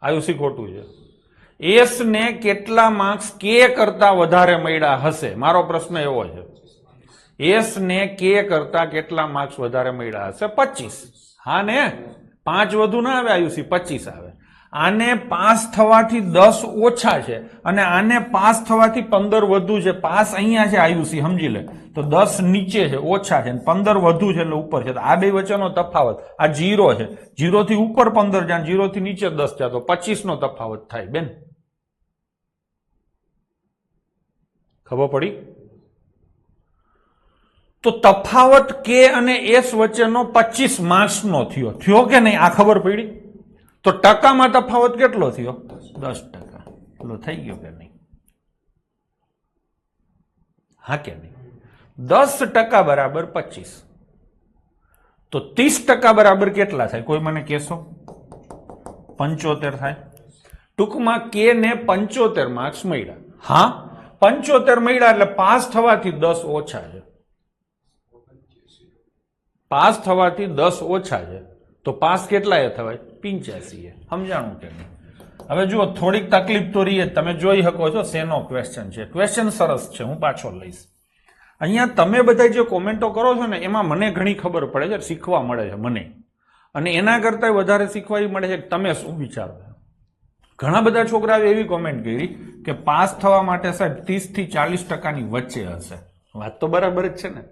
આયુષી ખોટું છે. એસ ને કેટલા માર્ક્સ કે કરતા વધારે મળ્યા હશે? મારો પ્રશ્ન એવો છે. એસ ને કે કરતા કેટલા માર્ક્સ વધારે મળ્યા હશે? 25. હા ને? 5 વધુ ના આવે આયુષી, 25 આવે. આને પાસ થવાથી 10 ઓછા છે અને આને પાસ થવાથી 15 વધુ છે. પાસ અહીંયા છે આયુષી, સમજી લે. તો 10 નીચે છે, ઓછા છે, 15 વધુ છે એટલે ઉપર છે. તો આ બે વચ્ચેનો તફાવત આ 0 છે. 0 થી ઉપર 15 જાય, 0 થી નીચે 10 જાય, તો 25 નો તફાવત થાય. બેન ખબર પડી? તો તફાવત કે અને એસ વચ્ચેનો 25 માર્ક્સ નો થયો કે નહીં? આ ખબર પડી? તો ટકામાં તફાવત કેટલો થયો? 10%. એટલો થઈ ગયો કે નહીં? હા કે નહીં? 10% બરાબર 25. તો 30% બરાબર કેટલા થાય? કોઈ મને કહેશો? 75 થાય. ટૂંકમાં કે ને 75 માર્ક્સ મળ્યા. હા, 75 મળ્યા એટલે પાસ થવાથી 10 ઓછા છે. પાસ થવાથી 10 ઓછા છે તો પાસ કેટલાય થવાય? 85. સમજાણું કે નહીં? હવે જુઓ, થોડીક તકલીફ તો રહી. તમે જોઈ શકો છો શેનો ક્વેશ્ચન છે. ક્વેશ્ચન સરસ છે, હું પાછો લઈશ. અહીંયા તમે બધા જે કોમેન્ટો કરો છો ને એમાં મને ઘણી ખબર પડે છે, શીખવા મળે છે મને. અને એના કરતા વધારે શીખવા એ મળે છે કે તમે શું વિચારો છો. ઘણા બધા છોકરાઓએ એવી કોમેન્ટ કરી કે પાસ થવા માટે સાહેબ 30 થી 40% વચ્ચે હશે. વાત તો બરાબર જ છે ને?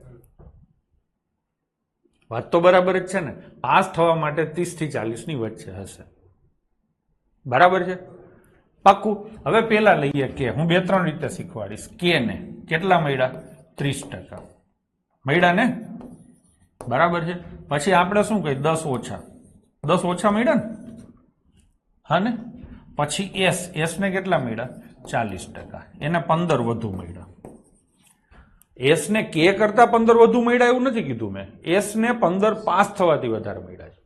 વાત તો બરાબર જ છે ને? પાસ થવા માટે 30 થી 40 ની વચ્ચે હશે. બરાબર છે? પાક્કું. હવે પેલા લઈએ કે, હું 2-3 રીતે શીખવાડીશ. કે ને કેટલા મળ્યા? 30% મળ્યા ને? બરાબર છે. પછી આપણે શું કહીએ? 10 ઓછા. 10 ઓછા મળ્યા ને? હા ને? પછી એસ ને કેટલા મળ્યા? 40%. એને 15 વધુ મળ્યા. એસ ને કે કરતા 15 વધુ મળ્યા એવું નથી કીધું મેં. એસ ને 15 પાસ થવાથી વધારે મળ્યા છે.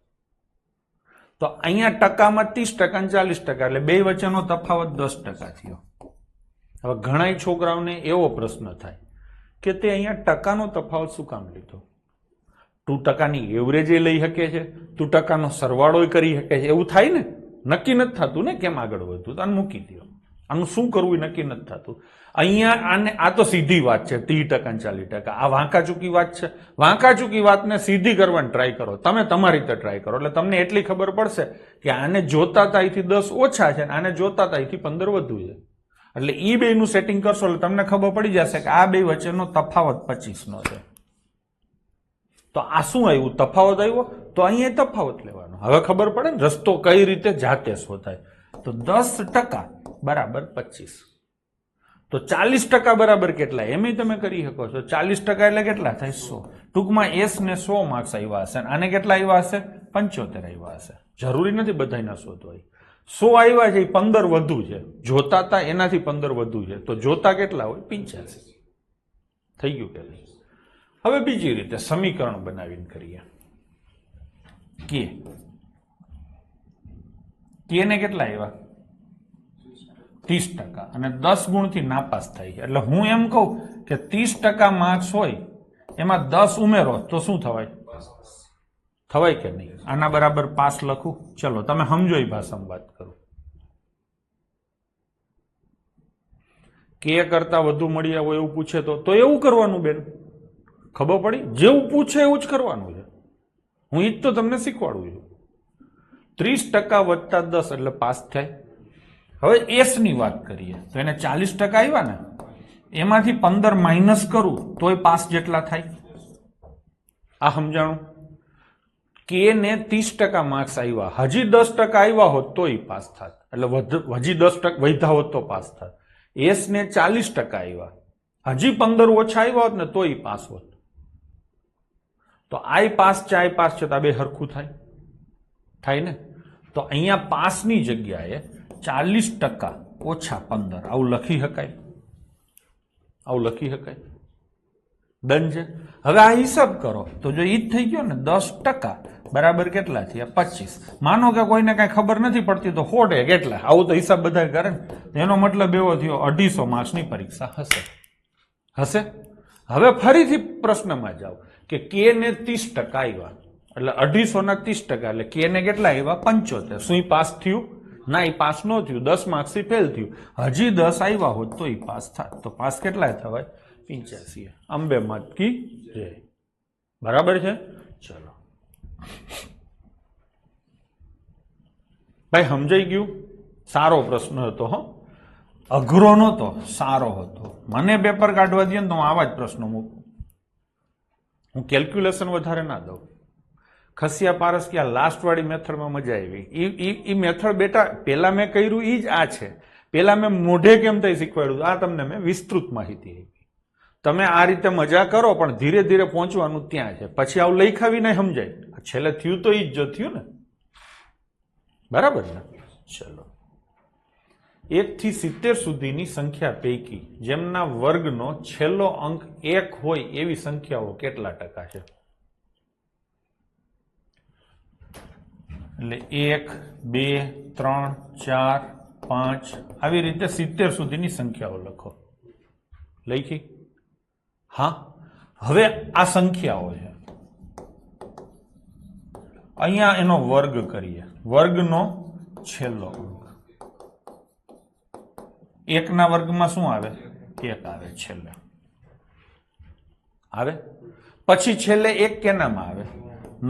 તો અહીંયા ટકામાં 30% અને 40%, એટલે બે વચ્ચેનો તફાવત 10% થયો. હવે ઘણા છોકરાઓને એવો પ્રશ્ન થાય કે તે અહીંયા ટકાનો તફાવત શું કામ લીધો? 2% એવરેજ લઈ શકે છે, 2% સરવાળો કરી શકે છે, એવું થાય ને? નક્કી નથી થતું ને કેમ આગળ વધવું. તો આને મૂકી દો. આનું શું કરવું એ નક્કી નથી થતું. અહીંયા આને, આ તો સીધી વાત છે, 30% અને 40%. આ વાંકા ચૂકી વાત છે. વાંકા ચૂકી વાતને સીધી કરવાની ટ્રાય કરો. તમે તમારી રીતે ટ્રાય કરો એટલે તમને એટલી ખબર પડશે કે આને જોતા હતા અહીંથી 10 ઓછા છે, આને જોતા હતા અહીંથી 15 વધુ છે. એટલે એ બેનું સેટિંગ કરશો એટલે તમને ખબર પડી જશે કે આ બે વચ્ચેનો તફાવત 25 નો છે. તો આ શું આવ્યું? તફાવત આવ્યો. તો અહીંયા તફાવત લેવાનો. હવે ખબર પડે ને રસ્તો કઈ રીતે જાતે શોધાય. તો 10% બરાબર 25. તો 40% બરાબર કેટલા? એમ તમે કરી શકો છો. 40% એટલે કેટલા થાય? 100. ટૂંકમાં એસ ને 100 માર્ક્સ આવ્યા હશે. આને કેટલા આવ્યા હશે? 75 આવ્યા હશે. જરૂરી નથી બધાના શોધવા. 100 આવ્યા છે, 15 વધુ છે. જોતા હતા એનાથી 15 વધુ છે. તો જોતા કેટલા હોય? 85. થઈ ગયું કે નહીં? હવે બીજી રીતે સમીકરણ બનાવીને કરીએ. કે ને કેટલા આવ્યા? 30%. અને 10 ગુણથી નાપાસ થાય. એટલે હું એમ કહું કે 30% માર્ક્સ હોય એમાં 10 ઉમેરો તો શું થવાય? થવાય કે નહીં? આના બરાબર પાસ લખું. ચલો તમે સમજો એ ભાષામાં વાત કરો. કે કરતા વધુ મળ્યા હોય એવું પૂછે તો એવું કરવાનું બેન. ખબર પડી? જેવું પૂછે એવું જ કરવાનું છે. હું એ જ તો તમને શીખવાડું છું. 30% વત્તા 10 એટલે પાસ થાય. હવે એસ ની વાત કરીએ તો એને 40% આવ્યા ને, એમાંથી 15 માઇનસ કરું તોય પાસ જેટલા થાય. આ સમજાણું? કે ને 30% માર્ક્સ આવ્યા, હજી 10% આવ્યા હોત તોય પાસ થાત. એટલે હજી 10% વધ્યા હોત તો પાસ થાત. એસ ને 40% આવ્યા, હજી 15 ઓછા આવ્યા હોત ને તોય પાસ હોત. તો આય પાસ છે, આય પાસ છે, તો આ બે હરખું થાય ને? તો અહીંયા પાસની જગ્યાએ 40% ઓછા 15 આવું લખી શકાય. આવું લખી શકાય. ડન છે. હવે આ હિસાબ કરો તો જો ઈ જ થઈ ગયો ને, 10% બરાબર કેટલા થયા? 25. માનો કે કોઈને કઈ ખબર નથી પડતી તો 100 કેટલા? આવું તો હિસાબ બધા કરે ને. એનો મતલબ એવો થયો 250 માર્ક્સની પરીક્ષા હશે. હવે ફરીથી પ્રશ્નમાં જાઓ કે કે ને 30% આવ્યા એટલે 250 ના 30%, એટલે કે ને કેટલા આવ્યા? 75. શું પાસ થયું? ના, એ પાસ ન થયું. 10 માર્ક્સથી ફેલ થયું. હજી 10 આવ્યા હોત તો એ પાસ થાય. તો પાસ કેટલા થવાય? 85. અંબે મત કી જય. બરાબર છે? ચલો ભાઈ, સમજાઈ ગયું? સારો પ્રશ્ન હતો. અઘરો નહોતો, સારો હતો. મને પેપર કાઢવા દે ને તો હું આવા જ પ્રશ્નો મૂકું. હું કેલ્ક્યુલેશન વધારે ના દઉં. ખસિયા પારસ કે આ લાસ્ટ વાળી મેથડમાં મજા આવી. એ મેથડ બેટા પેલા મેં કર્યું એ જ આ છે. પેલા મેં મોઢે કેમ થઈ શીખવાડ્યું, આ તમને મેં વિસ્તૃત માહિતી આપી. તમે આ રીતે મજા કરો પણ ધીરે ધીરે પહોંચવાનું ત્યાં છે. પછી આવું લખાવી નહીં સમજાય. છેલ્લે થયું તો એ જ જો થયું ને. બરાબર ને? ચલો, 1 થી 70 સુધીની સંખ્યા પૈકી જેમના વર્ગનો છેલ્લો અંક 1 હોય એવી સંખ્યાઓ કેટલા ટકા છે? એટલે 1, 2, 3, 4, 5 આવી રીતે 70 સુધીની સંખ્યાઓ લખો. લખી? હા. હવે આ સંખ્યાઓ છે, અહીંયા એનો વર્ગ કરીએ. વર્ગનો છેલ્લો અંક 1 ના વર્ગમાં શું આવે? 1 આવે છેલ્લે. આવે પછી છેલ્લે 1 કેનામાં આવે?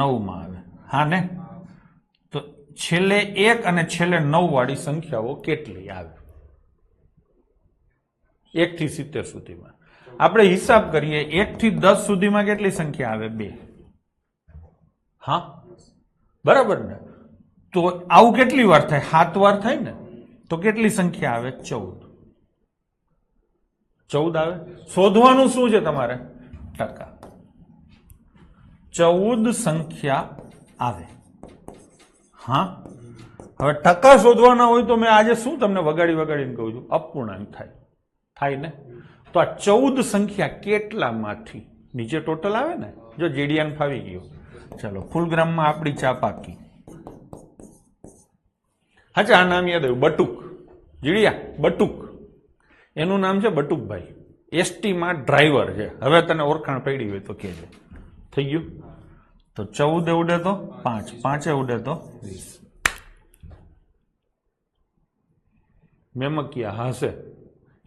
9 માં આવે. હા ને? તો છેલ્લે 1 અને છેલ્લે 9 વાળી સંખ્યાઓ કેટલી આવે? 1 થી 70 સુધીમાં આપણે હિસાબ કરીએ. 1 થી 10 સુધીમાં કેટલી સંખ્યા આવે? 2. હા, બરાબર ને? તો આવું કેટલી વાર થાય? 7 વાર થાય ને? તો કેટલી સંખ્યા આવે? 14. 14 આવે. શોધવાનું શું છે તમારે? ટકા. 14 સંખ્યા આવે. હા, હવે ટકા શોધવાના હોય તો મેં આજે શું તમને વગાડીને કહું છું? અપૂર્ણાંક થાય. થાય ને? તો આ 14 સંખ્યા કેટલામાંથી? નીચે ટોટલ આવે ને? જો જીડીએન ફાવી ગયો. ચલો ફૂલગ્રામમાં આપણી ચા પાકી. અચ્છા, આ નામ યાદ આવ્યું, બટુક. જીડિયા બટુક, એનું નામ છે બટુકભાઈ. એસટી માં ડ્રાઈવર છે. હવે તને ઓળખાણ પડી હોય તો કહેજે. થઈ ગયું? તો 14 ઉડે તો 5, 5 ઉડે તો 20. મેમકિયા હશે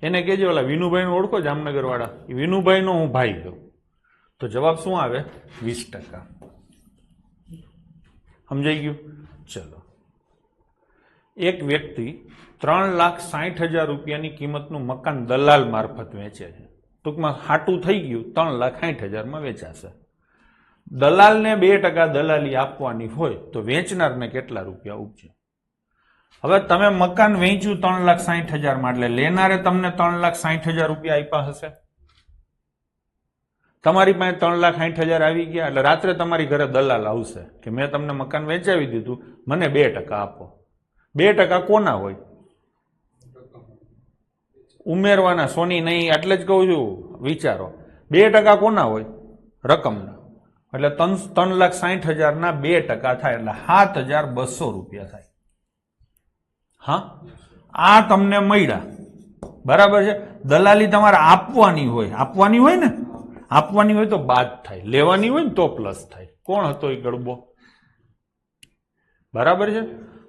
એને કહેજો. ઓલા વિનુભાઈ ને ઓળખો? જામનગર વાળા. વિનુભાઈ નો હું ભાઈ છું. તો જવાબ શું આવે? 20%. સમજાઈ ગયું? ચલો, એક વ્યક્તિ 3,60,000 રૂપિયાની કિંમતનું મકાન દલાલ મારફત વેચે છે. ટૂંકમાં હાટું થઈ ગયું, 3,60,000 માં વેચાશે. દલાલને 2% દલાલી આપવાની હોય તો વેચનારને કેટલા રૂપિયા ઉપજે? હવે તમે મકાન વેચ્યું 3,60,000 માં, એટલે લેનારે તમને 3,60,000 રૂપિયા આપ્યા હશે. તમારી પાસે 3,60,000 આવી ગયા એટલે રાત્રે તમારી ઘરે દલાલ આવશે કે મેં તમને મકાન વેચાવી દીધું, મને 2% આપો. 2% કોના હોય? ઉમેરવાના. સોની નહીં, એટલે જ કહું છું, વિચારો. 2% કોના હોય? રકમના. એટલે 3,60,000 ના 2% થાય એટલે 7,200 રૂપિયા થાય. હા, આ તમને મળ્યા. બરાબર છે? દલાલી તમારે આપવાની હોય ને? આપવાની હોય તો બાદ થાય, લેવાની હોય ને તો પ્લસ થાય. કોણ હતો એ ગડબો? બરાબર છે?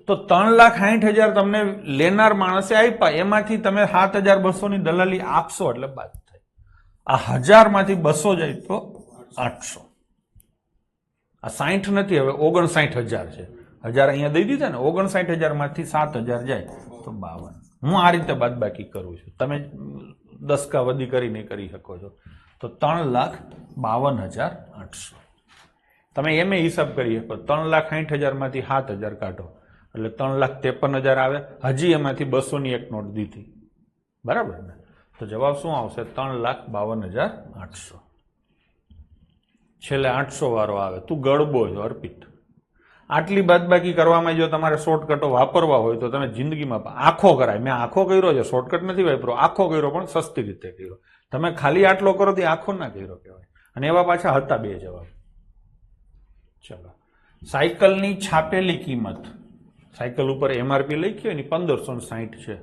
તો 3,60,000 તમને લેનાર માણસે આપ્યા, એમાંથી તમે 7,200 ની દલાલી આપશો એટલે બાદ થાય. આ 1000 માંથી 200 જાય તો 800. આ 60 નથી, હવે 59,000 છે. 1000 અહીંયા દઈ દીધા ને. 59,000 માંથી 7,000 જાય તો 52. હું આ રીતે બાદબાકી કરું છું. તમે 10 વધી કરીને કરી શકો છો. તો 3,52,800. તમે એમ હિસાબ કરી શકો. 3,60,000 માંથી 7,000 કાઢો એટલે 3,53,000 આવે. હજી એમાંથી 200 ની એક નોટ દીધી. બરાબર ને? તો જવાબ શું આવશે? 3,52,800. છેલ્લે 800 વાળો આવે. તું ગડબો છો અર્પિત. આટલી બાદબાકી કરવામાં જો તમારે શોર્ટકટો વાપરવા હોય તો તમે જિંદગીમાં આખો કરાય. મેં આખો કર્યો છે, શોર્ટકટ નથી વાપર્યો. આખો કર્યો પણ સસ્તી રીતે કર્યો. તમે ખાલી આટલો કરો તો આખો ના કર્યો કહેવાય. અને એવા પાછા હતા 2 જવાબ. ચલો, સાયકલની છાપેલી કિંમત, સાયકલ ઉપર એમઆરપી લખી હોય ને 1,560 છે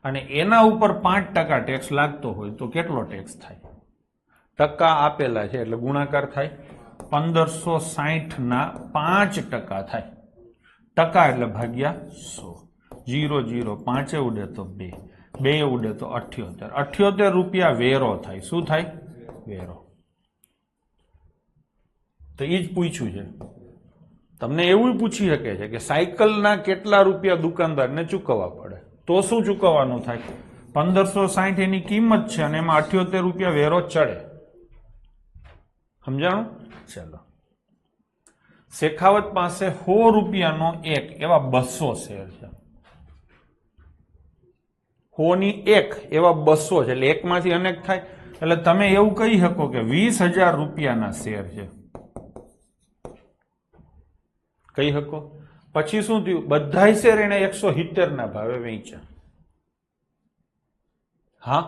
અને એના ઉપર 5% ટેક્સ લાગતો હોય તો કેટલો ટેક્સ થાય? ટકા આપેલા છે એટલે ગુણાકાર થાય. 1,560 ના 5% થાય. ટકા એટલે ભાગ્યા 100. 0 0 5 ઉડે તો 2, 2 ઉડે તો 78. 78 રૂપિયા વેરો થાય. શું થાય? વેરો. તો એ જ પૂછ્યું છે. તમને એવું પૂછી શકે છે કે સાયકલના કેટલા રૂપિયા દુકાનદારને ચૂકવવા પડે, તો શું ચૂકવવાનું થાય? 1,560 એની કિંમત છે અને એમાં 78 રૂપિયા વેરો ચડે. સમજાણું? ચલો, શેખાવત પાસે 100 રૂપિયાનો એક એવા 200 શેર છે. 100 ની એક એવા 200 છે એટલે એકમાંથી અનેક થાય. એટલે તમે એવું કહી શકો કે 20,000 રૂપિયાના શેર છે. કહી શકો. પછી શું થયું? બધા શેર એને 170 ના ભાવે વેચ્યા. હા,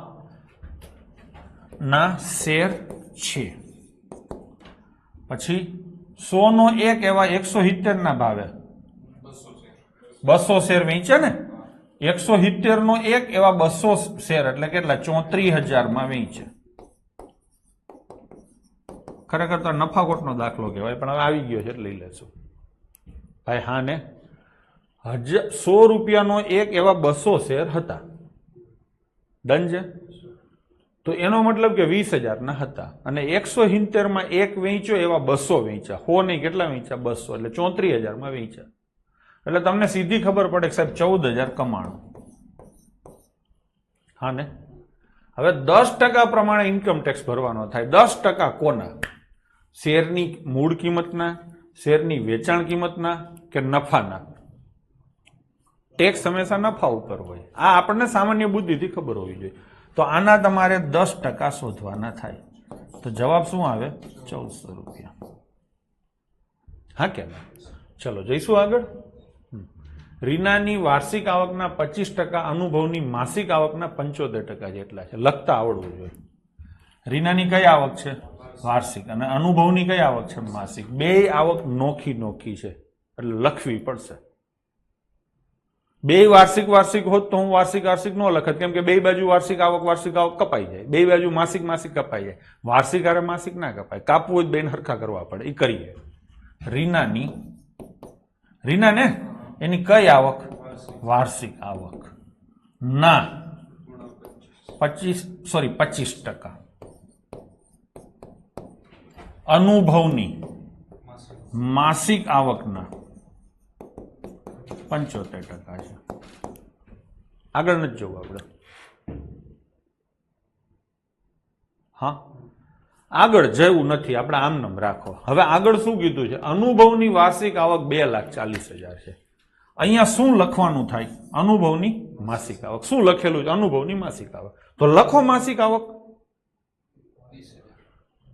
ના શેર છે. પછી 100 નો એક એવા 170 ના ભાવે 200 શેર વેચ્યા ને. 170 નો 1 એવા 200 શેર એટલે કેટલા 34,000 માં વેચે. ખરેખર તો નફાખોટનો દાખલો કહેવાય પણ હવે આવી ગયો છે એટલે લઈ લેશું ભાઈ. હા ને 100 રૂપિયાનો 1 એવા 200 શેર હતા. ડન છે. તો એનો મતલબ કે 20,000 ના હતા અને 170 માં 1 વેચ્યો એવા 200 વેચ્યા. 100 નહીં કેટલા વેચ્યા 200 એટલે 34,000 માં વેચ્યા. એટલે તમને સીધી ખબર પડે કે સાહેબ 14,000 કમાણું. હા ને. હવે 10% પ્રમાણે ઇન્કમ ટેક્સ ભરવાનો થાય. 10% કોના? શેરની મૂળ કિંમતના, શેરની વેચાણ કિંમતના કે નફાના? ટેક્સ હંમેશા નફા ઉપર હોય. આ આપણને સામાન્ય બુદ્ધિથી ખબર હોવી જોઈએ. તો આના તમારે 10% શોધવાના થાય. તો જવાબ શું આવે? 1400 રૂપિયા. હા કે ના? ચલો જઈશું આગળ. રીનાની વાર્ષિક આવકના 25%, અનુભવની માસિક આવકના 75% જેટલા છે. લખતા આવડવું જોઈએ. રીનાની કઈ આવક છે? વાર્ષિક. અને અનુભવની કઈ આવક છે? માસિક. બે આવક નોખી છે એટલે લખવી પડશે. બે વાર્ષિક હોત તો હું વાર્ષિક ન લખત, કેમ કે બે બાજુ વાર્ષિક આવક કપાઈ જાય. બે બાજુ માસિક કપાઈ જાય. વાર્ષિક અરે માસિક ના કપાય. કાપવું હોય બેન હરખા કરવા પડે. એ કરીએ. રીના ને એની કઈ આવક? વાર્ષિક આવક ના 25%. અનુભવની માસિક આવકના 75% છે. આગળ નથી જવું આપણે. હા, આગળ જવું નથી આપણે, આમ રાખો. હવે આગળ શું કીધું છે? અનુભવની વાર્ષિક આવક 2,40,000 છે. અહીંયા શું લખવાનું થાય? અનુભવની માસિક આવક. શું લખેલું છે? અનુભવની માસિક આવક. તો લખો માસિક આવક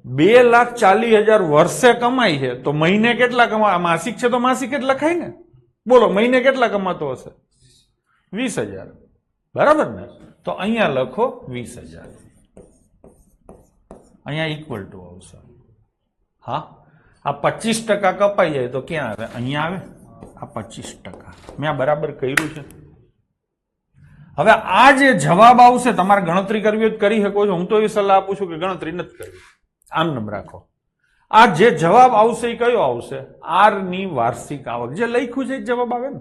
2,40,000 વર્ષે કમાય છે. તો મહિને કેટલા કમાય? માસિક છે તો માસિક જ લખાય ને. બોલો મહિને કેટલા કમાતો હશે? 20,000. બરાબર ને? તો અહીંયા લખો 20,000. અહીંયા ઇક્વલ ટુ આવશે. હા, આ 25% કપાઈ જાય તો ક્યાં આવે? અહીંયા આવે. આ 25%. મેં આ બરાબર કર્યું છે. હવે આ જે જવાબ આવશે તમારે ગણતરી કરવી હોય તો કરી શકો છો. હું તો એવી સલાહ આપું છું કે ગણતરી નથી કરવી, આમ રાખો. આ જે જવાબ આવશે એ કયો આવશે? આર ની વાર્ષિક આવક. જે લખ્યું છે એ જવાબ આવે ને.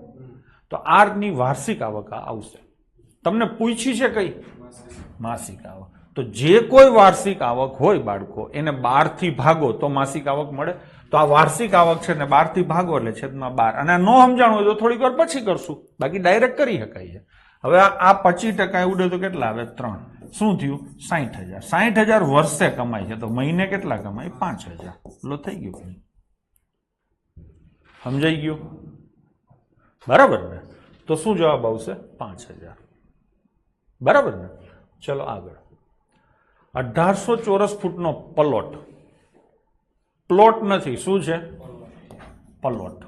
તો આર ની વાર્ષિક આવક આવશે. તમને પૂછી છે કઈ? માસિક આવક. તો જે કોઈ વાર્ષિક આવક હોય બાળકો એને 12 થી ભાગો તો માસિક આવક મળે. તો આ વાર્ષિક આવક છે ને 12 થી ભાગો એટલે છેદમાં 12. અને ન સમજાણું હોય તો થોડીક વાર પછી કરશું, બાકી ડાયરેક્ટ કરી શકાય છે. હવે આ 25% ઉડે તો કેટલા આવે? 3. શું થયું? 60,000. 60,000 વર્ષે કમાય છે તો મહિને કેટલા કમાય? 5,000. લો થઈ ગયું. સમજાઈ ગયું? બરાબર ને? તો શું જવાબ આવશે? 5,000. બરાબર ને? ચલો આગળ. 1800 ચોરસ ફૂટનો પ્લોટ. પ્લોટ નથી, શું છે? પ્લોટ.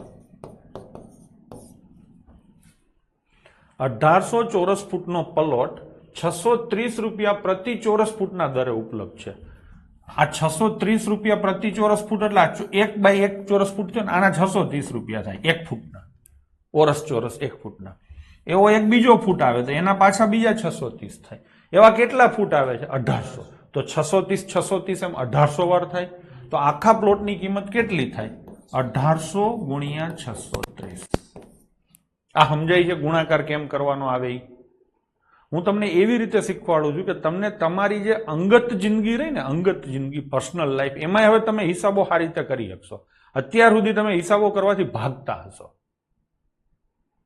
1800 ચોરસ ફૂટનો પ્લોટ 630 રૂપિયા પ્રતિ ચોરસ ફૂટના દરે ઉપલબ્ધ છે. આ 630 રૂપિયા પ્રતિ ચોરસ ફૂટ એટલે 1 બાય 1 ચોરસ ફૂટ છે ને, આના 630 રૂપિયા થાય 1 ફૂટના. ચોરસ 1 ફૂટના. એવો એક બીજો ફૂટ આવે તો એના પાછા બીજા 630 થાય. એવા કેટલા ફૂટ આવે છે? 1800. તો 630 એમ 1800 વાર થાય. તો આખા પ્લોટની કિંમત કેટલી થાય? 1800 ગુણ્યા 630. આ સમજાય છે ગુણાકાર કેમ કરવાનો આવે? હું તમને એવી રીતે શીખવાડું છું કે તમને તમારી જે અંગત જિંદગી રહી ને, અંગત જિંદગી, પર્સનલ લાઈફ, એમાં હવે તમે હિસાબો સારી રીતે કરી શકશો. અત્યાર સુધી તમે હિસાબો કરવાથી ભાગતા હશો.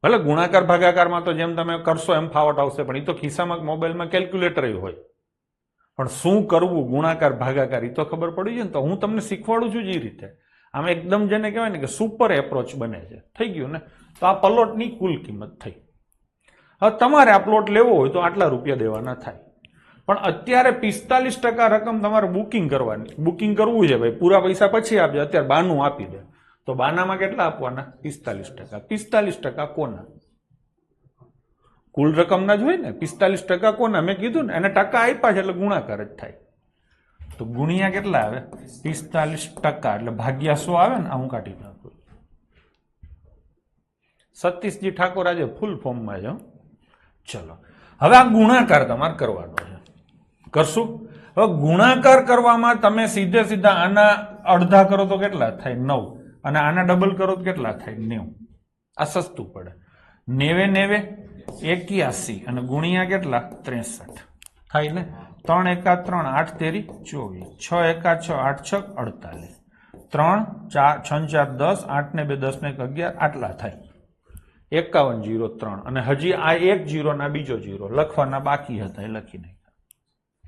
ભલે ગુણાકાર ભાગાકારમાં તો જેમ તમે કરશો એમ ફાવટ આવશે, પણ એ તો ખિસ્સામાં મોબાઈલમાં કેલ્ક્યુલેટર હોય. પણ શું કરવું ગુણાકાર ભાગાકાર એ તો ખબર પડી છે ને. તો હું તમને શીખવાડું છું જે રીતે. આમ એકદમ જેને કહેવાય ને કે સુપર એપ્રોચ બને છે. થઈ ગયું ને? તો આ પ્લોટની કુલ કિંમત થઈ. હવે તમારે આ પ્લોટ લેવો હોય તો આટલા રૂપિયા દેવાના થાય. પણ અત્યારે 45% રકમ તમારે બુકિંગ કરવાની. બુકિંગ કરવું છે ભાઈ, પૂરા પૈસા પછી આપજે, અત્યારે બાનું આપી દે. તો બાનામાં કેટલા આપવાના? 45%. 45% કોના? કુલ રકમના જ હોય ને. 45% કોના? મેં કીધું ને, એને ટકા આપ્યા છે એટલે ગુણાકાર જ થાય. તો ગુણ્યા કેટલા આવે? 45% એટલે ભાગ્યા 100 આવે ને. આ હું કાઢી નાખું. સતીશજી ઠાકોર આજે ફૂલ ફોર્મમાં છે. ચલો હવે આ ગુણાકાર તમારે કરવાનો છે, કરશું. હવે ગુણાકાર કરવામાં તમે સીધે સીધા આના અડધા કરો તો કેટલા થાય 9 અને આના ડબલ કરો તો કેટલા થાય 90. આ સસ્તું પડે. 90 81 અને ગુણ્યા કેટલા 63 થાય ને. 3 એકા 3 8 તેરી 24, 6 એકા 6 8 6 48, 3 4 6 4 10, 8 ને 2 10 ને 11 આટલા થાય 5103. અને હજી આ એક જીરો ના બીજો જીરો લખવાના બાકી હતા એ લખી નાખ્યા.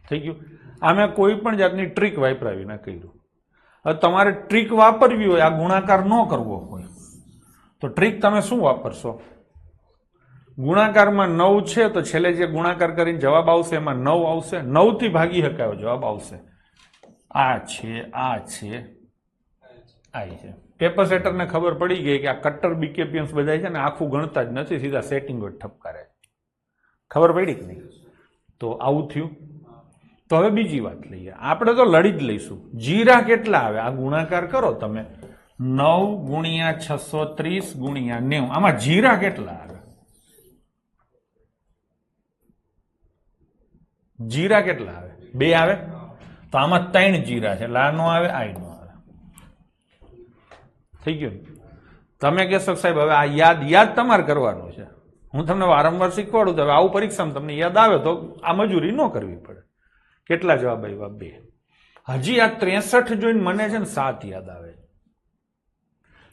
થઈ ગયું. આમે કોઈ પણ જાતની ટ્રીક વાપરાવી ના કર્યું. હવે તમારે ટ્રીક વાપરવી હોય, આ ગુણાકાર ન કરવો હોય તો ટ્રીક તમે શું વાપરશો? ગુણાકારમાં 9 છે તો છેલ્લે જે ગુણાકાર કરીને જવાબ આવશે એમાં 9 આવશે. 9 થી ભાગી શકાયો જવાબ આવશે. આ છે આ છે આ છે. પેપર સેટરને ખબર પડી ગઈ કે આ કટ્ટર બીકેપીએમ્સ બધા છે ને આખું ગણતા જ નથી, સીધા સેટિંગ જ ઠપકારે. ખબર પડી કે નહીં? તો આવું થયું. તો હવે બીજી વાત લઈએ. આપણે તો લડી જ લઈશું. જીરા કેટલા આવે? આ ગુણાકાર કરો તમે. 9 ગુણ્યા 630 ગુણ્યા 90. આમાં જીરા કેટલા આવે? જીરા કેટલા આવે? 2 આવે. તો આમાં 3 જીરા છે એટલે આ નો આવે, આ નો આવે. થઈ ગયું. તમે કહેશો સાહેબ હવે આ યાદ તમારે કરવાનું છે, હું તમને વારંવાર શીખવાડું તો હવે આવું પરીક્ષામાં તમને યાદ આવે તો આ મજૂરી ન કરવી પડે. કેટલા જવાબ આવ્યા? 2. હજી આ 63 જોઈને મને છે ને 7 યાદ આવે.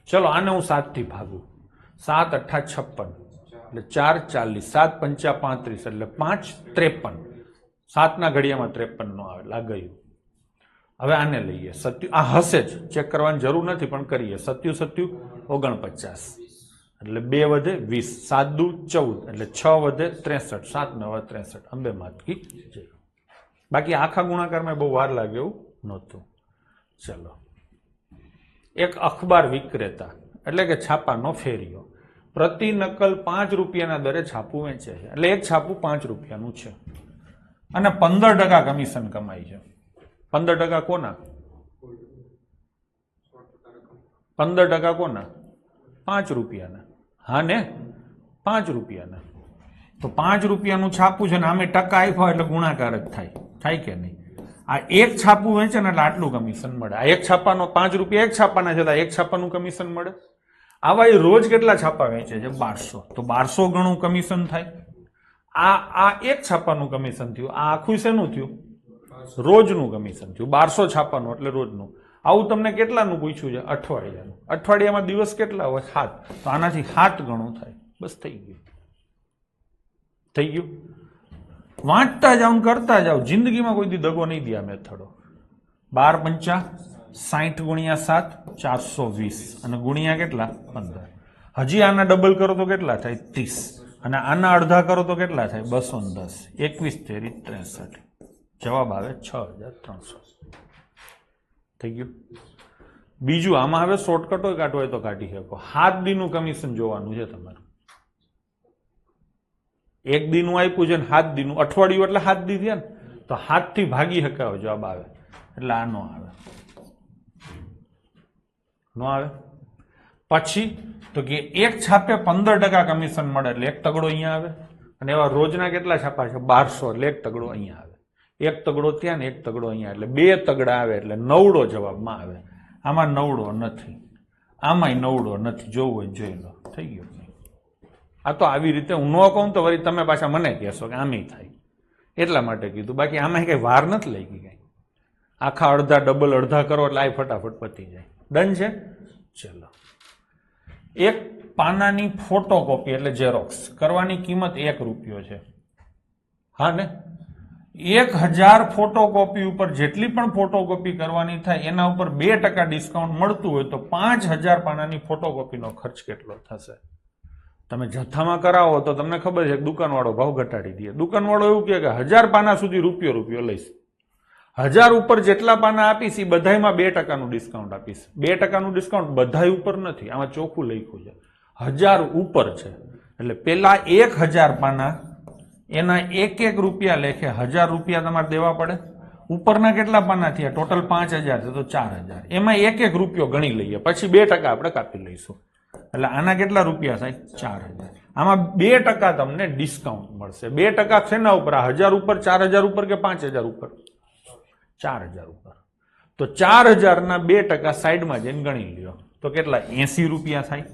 ચલો આને હું 7 થી ભાગું. 7 8 56 એટલે 4 40, 7 5 35 એટલે 5 53. 7 ના ઘડિયામાં 53 નો આવે એટલે આ ગયું. હવે આને લઈએ. આ હશે જ, ચેક કરવાની જરૂર નથી પણ કરીએ. 7 7 49 એટલે 2 વધે 20, 7 દુ 14 એટલે 6 વધે 63, 7 9 63. અંબે માતકી જય. બાકી આખા ગુણાકારમાં બહુ વાર લાગે એવું નહોતું. ચલો. એક અખબાર વિક્રેતા એટલે કે છાપાનો ફેરિયો પ્રતિ નકલ 5 રૂપિયાના દરે છાપું વેચે છે. એટલે એક છાપું 5 રૂપિયાનું છે અને 15% કમિશન કમાય છે. 15% કોના? 15% કોના? 5 રૂપિયાના. હા ને, 5 રૂપિયાના. તો 5 રૂપિયાનું છાપું છે ને આમે ટકા આપ્યા એટલે ગુણાકાર જ થાય કે નહીં? આ એક છાપું વેચે ને એટલે આટલું કમિશન મળે. આ એક છાપાનો 5 રૂપિયા એક છાપાના છે, એક છાપાનું કમિશન મળે. આવા એ રોજ કેટલા છાપા વેચે છે? 1200. તો 1200 ગણું કમિશન થાય. આ એક છાપાનું કમિશન થયું. આ આખું શેનું થયું? રોજનું કમિશન થયું. 1200 છાપાનું એટલે રોજનું. આવું તમને કેટલાનું પૂછ્યું છે? અઠવાડિયાનું. અઠવાડિયામાં દિવસ કેટલા હોય? 7. તો આનાથી 7 ગણું થાય. બસ થઈ ગયું. થઈ ગયું. વાંચતા જાવ કરતા જાવ, જિંદગીમાં કોઈ દી દગો નહીં દે આ મેથડો. 12 5 60 ગુણ્યા 7 420 અને ગુણ્યા કેટલા 15. હજી આના ડબલ કરો તો કેટલા થાય? 30 અને આના અડધા કરો તો કેટલા થાય? 210. 21 તેરી 63. જવાબ આવે 6300. થઈ ગયું. બીજું આમાં હવે શોર્ટકટો કાઢવો હોય તો કાઢી શકો. 7 દીનું કમિશન જોવાનું છે તમારે. 1 દીનું આપ્યું છે ને 7 દીનું. અઠવાડિયું એટલે 7 દી થયા ને, તો 7 થી ભાગી શકાયો જવાબ આવે એટલે આ નો આવે. નો આવે. પછી તો કે એક છાપે 15% કમિશન મળે એટલે એક તગડો અહીંયા આવે. અને એવા રોજના કેટલા છાપા છે? 1200 એટલે એક તગડો અહીંયા આવે. એક તગડો ત્યાં ને એક તગડો અહીંયા એટલે 2 તગડા આવે એટલે 9ડો જવાબમાં આવે. આમાં 9ડો નથી, આમાંય 9ડો નથી. જોવું હોય જોઈ લો. થઈ ગયું. આ તો આવી રીતે હું ન કહું તો વળી તમે પાછા મને કહેશો કે આમે થાય, એટલા માટે કીધું. બાકી આમાં કઈ વાર નથી લઈ ગઈ. આખા અડધા ડબલ અડધા કરો એટલે આ ફટાફટ પતી જાય. ડન છે. ચલો. એક પાનાની ફોટોકોપી એટલે ઝેરોક્સ કરવાની કિંમત 1 રૂપિયો છે. હા ને, 1000 ફોટોકોપી ઉપર જેટલી પણ ફોટોકોપી કરવાની થાય એના ઉપર 2% ડિસ્કાઉન્ટ મળતું હોય તો 5000 પાનાની ફોટોકોપીનો ખર્ચ કેટલો થશે? તમે જથ્થામાં કરાવો તો તમને ખબર છે દુકાનવાળો ભાવ ઘટાડી દે. દુકાનવાળો એવું કહે કે 1000 પાના સુધી રૂપિયો લઈશ. 1000 ઉપર જેટલા પાના આપીશ એ બધામાં 2%નું ડિસ્કાઉન્ટ આપીશ. 2%નું ડિસ્કાઉન્ટ બધાય ઉપર નથી, આમાં ચોખ્ખું લખ્યું છે. 1000 ઉપર છે એટલે પેલા 1000 પાના એના 1 રૂપિયા લેખે 1000 રૂપિયા તમારે દેવા પડે. ઉપરના કેટલા પાના થયા? ટોટલ 5000 છે તો 4000. એમાં 1 રૂપિયો ગણી લઈએ, પછી 2% આપણે કાપી લઈશું એટલે આના કેટલા રૂપિયા થાય? 4000. આમાં 2% તમને ડિસ્કાઉન્ટ મળશે. 2% શેના ઉપર? 1000 ઉપર, 4000 ઉપર કે 5000 ઉપર? 4000 ઉપર. તો 4000 ના 2% સાઈડમાં જઈને ગણી લ્યો તો કેટલા? 80 રૂપિયા થાય.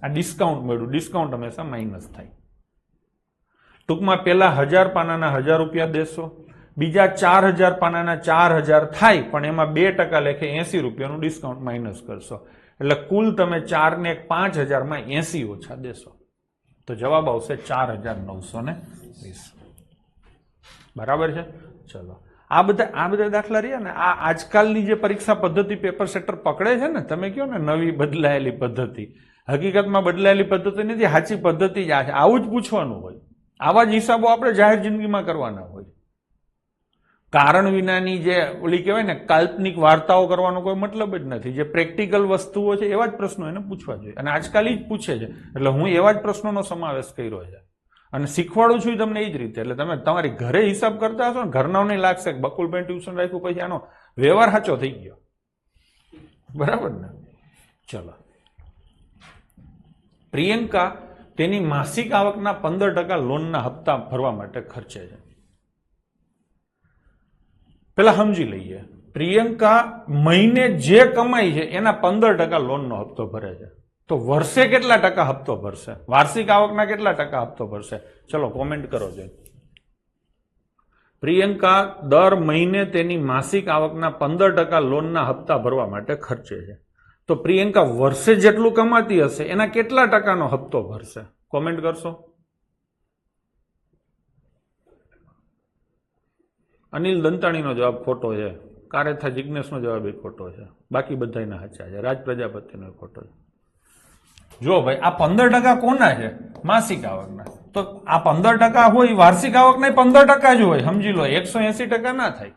આ ડિસ્કાઉન્ટ મળ્યું. ડિસ્કાઉન્ટ હંમેશા માઇનસ થાય. ટૂંકમાં પેલા 1000 પાનાના 1000 રૂપિયા દેશો, બીજા 4000 પાનાના 4000 થાય, પણ એમાં 2% લેખે 80 રૂપિયાનું ડિસ્કાઉન્ટ માઇનસ કરશો. એટલે કુલ તમે 4 ને 5000 માં 80 ઓછા દેશો તો જવાબ આવશે 4920. બરાબર છે? ચલો, આ બધા દાખલા રહ્યા ને, આ આજકાલની જે પરીક્ષા પદ્ધતિ પેપર સેટર પકડે છે ને, તમે કહો ને નવી બદલાયેલી પદ્ધતિ, હકીકતમાં બદલાયેલી પદ્ધતિ નથી, સાચી પદ્ધતિ જ આ છે. આવું જ પૂછવાનું હોય, આવા જ હિસાબો આપણે જાહેર જિંદગીમાં કરવાના હોય. કારણ વિનાની જે ઓલી કહેવાય ને કાલ્પનિક વાર્તાઓ કરવાનો કોઈ મતલબ જ નથી. જે પ્રેક્ટિકલ વસ્તુઓ છે એવા જ પ્રશ્નો એને પૂછવા જોઈએ, અને આજકાલ જ પૂછે છે. એટલે હું એવા જ પ્રશ્નોનો સમાવેશ કર્યો છે અને શીખવાડું છું તમને એ જ રીતે. એટલે તમે તમારી ઘરે હિસાબ કરતા હશો ને, ઘરનાઓને લાગશે કે બકુલભાઈ ટ્યુશન રાખ્યું પછી આનો વ્યવહાર સાચો થઈ ગયો. બરાબર ને? ચલો, પ્રિયંકા તેની માસિક આવકના 15% લોનના હપ્તા ભરવા માટે ખર્ચે છે. પેલા સમજી લઈએ, પ્રિયંકા મહિને જે કમાઈ છે એના 15% લોનનો હપ્તો ભરે છે. તો વર્ષે કેટલા ટકા હપ્તો ભરશે? વાર્ષિક આવકના કેટલા ટકા હપ્તો ભરશે? ચલો કોમેન્ટ કરો છો. પ્રિયંકા દર મહિને તેની માસિક આવકના 15% લોનના હપ્તા ભરવા માટે ખર્ચે છે. તો પ્રિયંકા વર્ષે જેટલું કમાતી હશે એના કેટલા ટકાનો હપ્તો ભરશે? કોમેન્ટ કરશો. અનિલ દંતાણીનો જવાબ ખોટો છે. કારેથા જિજ્ઞેશનો જવાબ એ ખોટો છે. બાકી બધાના સાચા છે. રાજ પ્રજાપતિનો ખોટો છે. જો ભાઈ, આ 15% કોના છે? માસિક આવકના. તો આ 15% હોય, વાર્ષિક આવકના 15% જ હોય. સમજી લો, 180% ના થાય.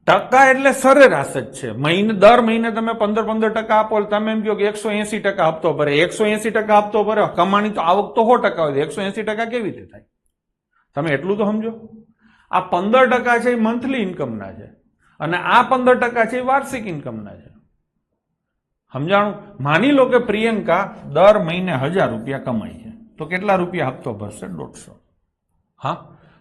ટકા એટલે સરેરાશ જ છે. દર મહિને તમે 15% આપો, તમે એમ કહો કે 180% હપ્તો ભરે. 180% હપ્તો ભરે, કમાણી તો આવક તો 100% હોય, 180% કેવી રીતે થાય? તમે એટલું તો સમજો. આ 15% છે એ મંથલી ઇન્કમના છે, અને આ 15% છે એ વાર્ષિક ઇન્કમના છે. સમજાણું? માની લો કે પ્રિયંકા દર મહિને 1000 રૂપિયા કમાય છે, તો કેટલા રૂપિયા હપ્તો ભરશે? 150. હા,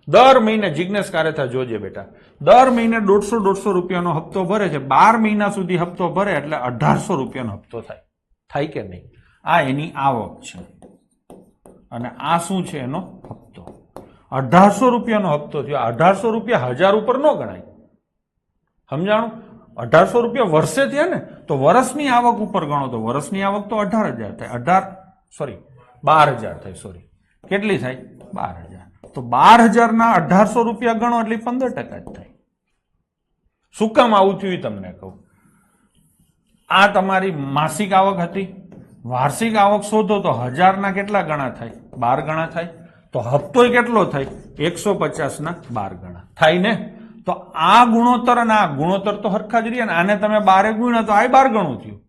દર મહિને જિજ્ઞેશ કારેથા જોજે બેટા, દર મહિને 150 રૂપિયાનો હપ્તો ભરે છે. 12 મહિના સુધી હપ્તો ભરે એટલે 1800 રૂપિયાનો હપ્તો થાય. થાય કે નહીં? આ એની આવક છે અને આ શું છે? એનો હપ્તો. 1800 રૂપિયાનો હપ્તો થયો. 1800 રૂપિયા 1000 ઉપર ન ગણાય. સમજાણું? 1800 રૂપિયા વર્ષે થયા ને, તો વર્ષની આવક ઉપર ગણો તો વર્ષની આવક તો 18000 થાય. 12000 થાય. સોરી, કેટલી થાય? 12000. તો 12000 ના 1800 રૂપિયા ગણો એટલે 15% જ થાય. શું કામ આવું થયું તમને કહું. આ તમારી માસિક આવક હતી. વાર્ષિક આવક શોધો તો 1000 ના કેટલા ગણા થાય? 12 ગણા થાય. તો હપ્તો કેટલો થાય? 150 ના 12 ગણા થાય ને. તો આ ગુણોત્તર અને આ ગુણોત્તર તો હરખા જ રહ્યા ને. આને તમે 12 ગુણ્યા તો આ 12 ગણું થયું.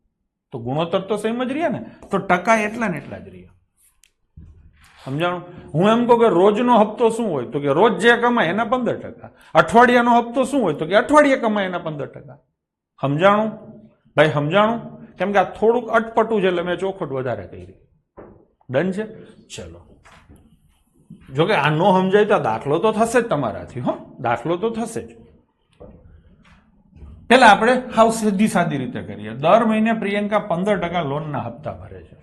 તો ગુણોત્તર તો સેમ જ રહ્યા ને. તો ટકા એટલા ને એટલા જ રહ્યા. સમજાણું? હું એમ કહું કે રોજનો હપ્તો શું હોય? તો કે રોજ જે કમાય એના 15%. અઠવાડિયાનો હપ્તો શું હોય? તો કે અઠવાડિયે કમાય એના 15%. સમજાણું ભાઈ? સમજાણું? કેમ કે આ થોડુંક અટપટું છે એટલે મેં ચોખવટ વધારે કરી. ડન છે? ચલો, જોકે આ નો સમજાય તો દાખલો તો થશે જ તમારાથી. હો, દાખલો તો થશે જ. પેલા આપણે હાવ સીધી સાદી રીતે કરીએ. દર મહિને પ્રિયંકા 15% લોનના હપ્તા ભરે છે.